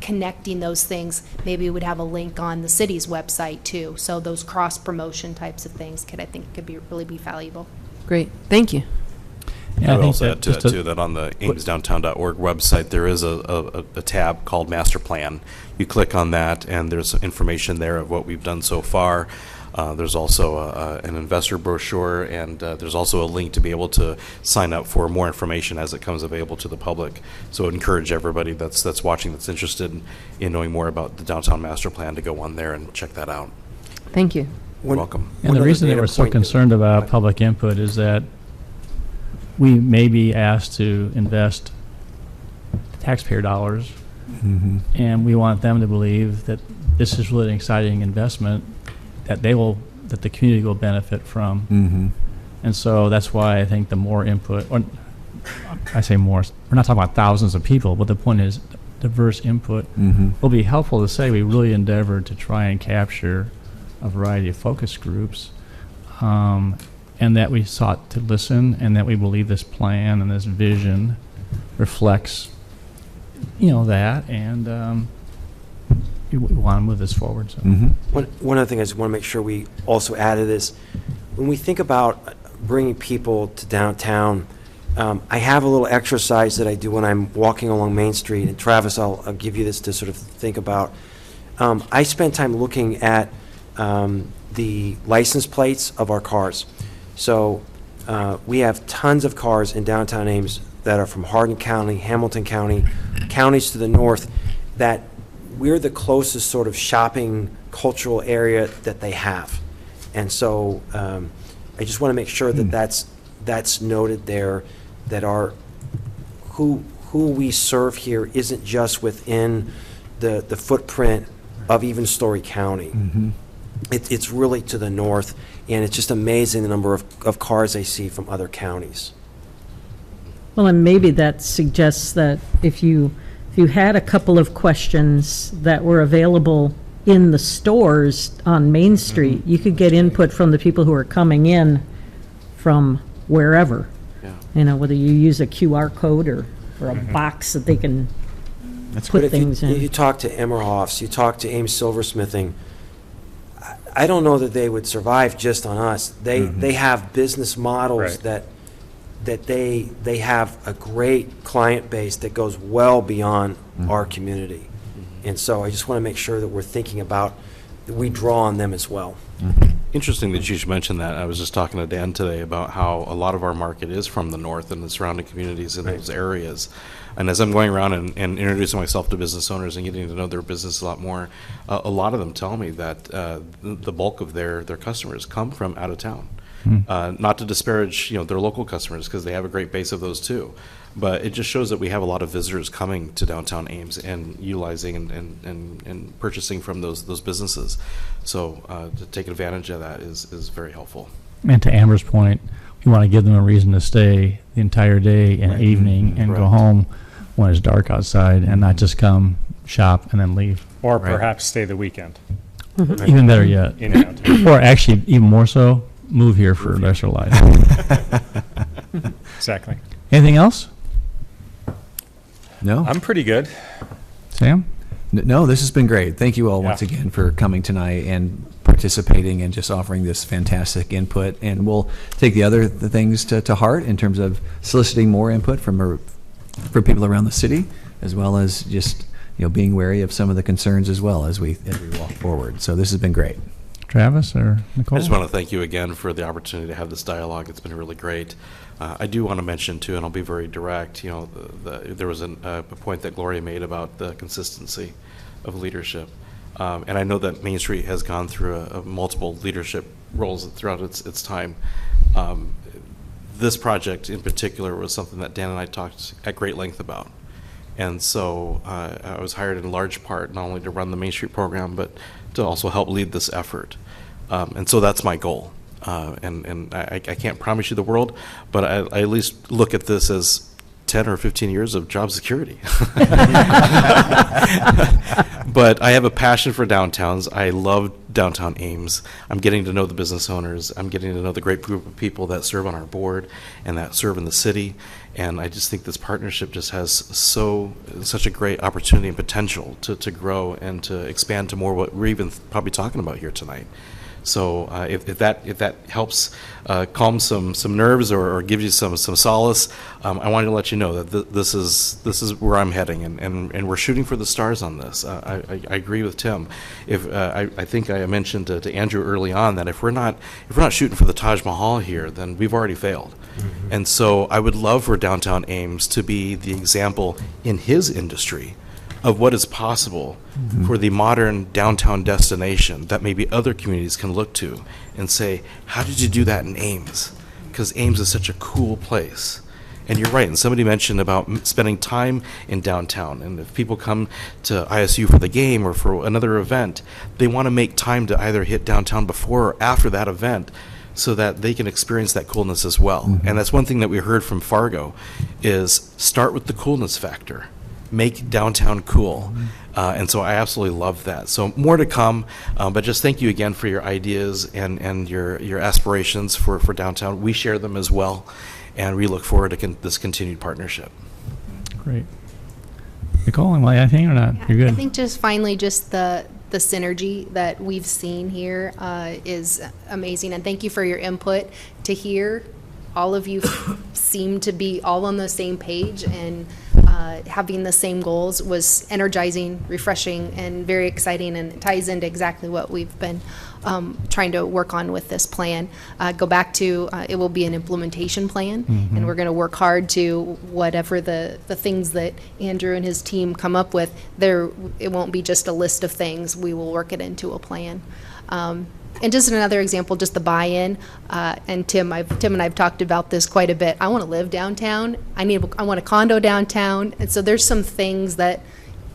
connecting those things, maybe we would have a link on the city's website too. So those cross-promotion types of things I think could really be valuable. Great. Thank you. Yeah, I would think also that add to just that, to- too, that on the amesdowntown.org website, there is a tab called Master Plan. You click on that, and there's information there of what we've done so far. There's also an investor brochure, and there's also a link to be able to sign up for more information as it comes available to the public. So I would encourage everybody that's watching, that's interested in knowing more about the Downtown Master Plan, to go on there and check that out. Thank you. You're welcome. And the reason that we're so concerned about public input is that we may be asked to invest taxpayer dollars, and we want them to believe that this is really an exciting investment that that the community will benefit from. And so that's why I think the more input, or I say more, we're not talking about thousands of people, but the point is diverse input will be helpful to say we really endeavored to try and capture a variety of focus groups, and that we sought to listen, and that we believe this plan and this vision reflects, that, and we want to move this forward. So. One other thing I just want to make sure we also added is, when we think about bringing people to downtown, I have a little exercise that I do when I'm walking along Main Street, and Travis, I'll give you this to sort of think about. I spend time looking at the license plates of our cars. So we have tons of cars in downtown Ames that are from Hardin County, Hamilton County, counties to the north, that we're the closest sort of shopping cultural area that they have. And so I just want to make sure that that's noted there, that who we serve here isn't just within the footprint of even Story County. It's really to the north, and it's just amazing the number of cars I see from other counties. Well, and maybe that suggests that if you had a couple of questions that were available in the stores on Main Street, you could get input from the people who are coming in from wherever. Whether you use a QR code or a box that they can put But things if in. you talk to Emmerhoffs, you talk to Ames Silversmithing, I don't know that they would survive just on us. They have business models Right. that they have a great client base that goes well beyond our community. And so I just want to make sure that we're thinking about, that we draw on them as well. Interesting that you should mention that. I was just talking to Dan today about how a lot of our market is from the north and the surrounding communities in those areas. And as I'm going around and introducing myself to business owners and getting to know their business a lot more, a lot of them tell me that the bulk of their customers come from out of town. Not to disparage, their local customers, because they have a great base of those too. But it just shows that we have a lot of visitors coming to downtown Ames and utilizing and purchasing from those businesses. So to take advantage of that is very helpful. And to Amber's point, we want to give them a reason to stay the entire day and evening and go home when it's dark outside, and not just come shop and then leave. Or perhaps stay the weekend. Even better yet. In downtown. Or actually, even more so, move here for the rest of their life. Exactly. Anything else? No? I'm pretty good. Sam? No, this has been great. Thank you all Yeah. once again for coming tonight and participating and just offering this fantastic input. And we'll take the things to heart in terms of soliciting more input from people around the city, as well as just being wary of some of the concerns as well as we walk forward. So this has been great. Travis or Nicole? I just want to thank you again for the opportunity to have this dialogue. It's been really great. I do want to mention, too, and I'll be very direct, there was a point that Gloria made about the consistency of leadership. And I know that Main Street has gone through multiple leadership roles throughout its time. This project in particular was something that Dan and I talked at great length about. And so I was hired in large part not only to run the Main Street program, but to also help lead this effort. And so that's my goal. And I can't promise you the world, but I at least look at this as 10 or 15 years of job security. But I have a passion for downtowns. I love downtown Ames. I'm getting to know the business owners. I'm getting to know the great group of people that serve on our board and that serve in the city. And I just think this partnership just has such a great opportunity and potential to grow and to expand to more what we're even probably talking about here tonight. So if that helps calm some nerves or gives you some solace, I wanted to let you know that this is where I'm heading, and we're shooting for the stars on this. I agree with Tim. I think I mentioned to Andrew early on that if we're not shooting for the Taj Mahal here, then we've already failed. Mm-hmm. And so I would love for downtown Ames to be the example in his industry of what is possible for the modern downtown destination that maybe other communities can look to and say, how did you do that in Ames? Because Ames is such a cool place. And you're right, and somebody mentioned about spending time in downtown, and if people come to ISU for the game or for another event, they want to make time to either hit downtown before or after that event so that they can experience that coolness as well. Mm-hmm. And that's one thing that we heard from Fargo is start with the coolness factor. Make downtown cool. And so I absolutely love that. So more to come, but just thank you again for your ideas and your aspirations for downtown. We share them as well, and we look forward to this continued partnership. Great. Nicole, am I anything or not? You're good. I think just finally, just the synergy that we've seen here is amazing, and thank you for your input. To hear all of you seem to be all on the same page and having the same goals was energizing, refreshing, and very exciting, and it ties into exactly what we've been trying to work on with this plan. Go back to it will be an implementation plan, and we're going to work hard to whatever the things that Andrew and his team come up with. It won't be just a list of things. We will work it into a plan. And just another example, just the buy-in, and Tim and I've talked about this quite a bit. I want to live downtown. I want a condo downtown, and so there's some things that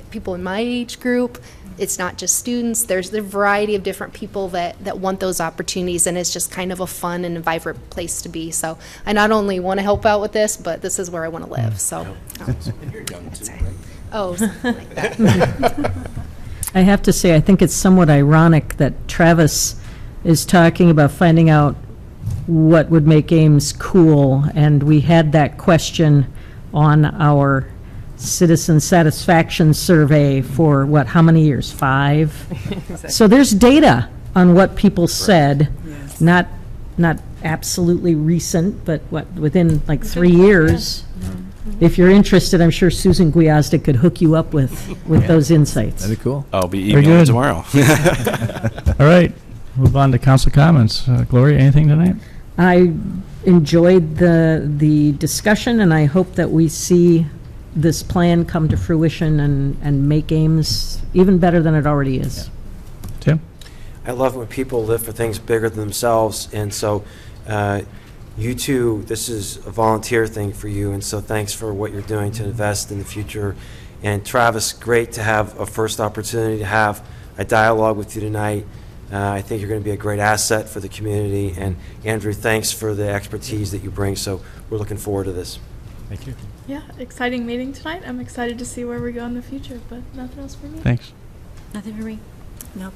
people in my age group, it's not just students. There's a variety of different people that want those opportunities, and it's just kind of a fun and a vibrant place to be. So I not only want to help out with this, but this is where I want to live. So, You're young too, right? oh, something like that. I have to say, I think it's somewhat ironic that Travis is talking about finding out what would make Ames cool, and we had that question on our citizen satisfaction survey for how many years? 5? Exactly. So there's data on what people said, yes. not absolutely recent, but within like 3 years. If you're interested, I'm sure Susan Gwiazda could hook you up with those insights. That'd be cool. I'll be emailing tomorrow. All right. Move on to council comments. Gloria, anything tonight? I enjoyed the discussion, and I hope that we see this plan come to fruition and make Ames even better than it already is. Yeah. Tim? I love when people live for things bigger than themselves, and so you two, this is a volunteer thing for you, and so thanks for what you're doing to invest in the future. And Travis, great to have a first opportunity to have a dialogue with you tonight. I think you're going to be a great asset for the community. And Andrew, thanks for the expertise that you bring. So we're looking forward to this. Thank you. Yeah, exciting meeting tonight. I'm excited to see where we go in the future, but nothing else for me. Thanks. Nothing for me. Nope.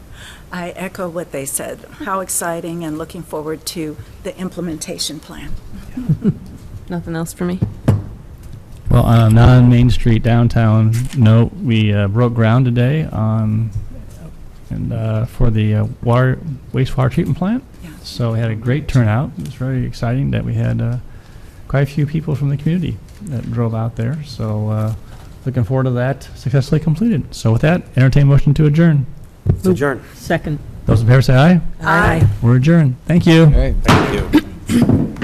I echo what they said. How exciting, and looking forward to the implementation plan. Nothing else for me. Well, on a non-Main Street downtown note, we broke ground today on, and for the wastewater treatment plant. Yeah. So we had a great turnout. It was very exciting that we had quite a few people from the community that drove out there. So looking forward to that successfully completed. So with that, entertain motion to adjourn. It's adjourned. Second. Those in favor say aye. Aye. We're adjourned. Thank you. All right. Thank you.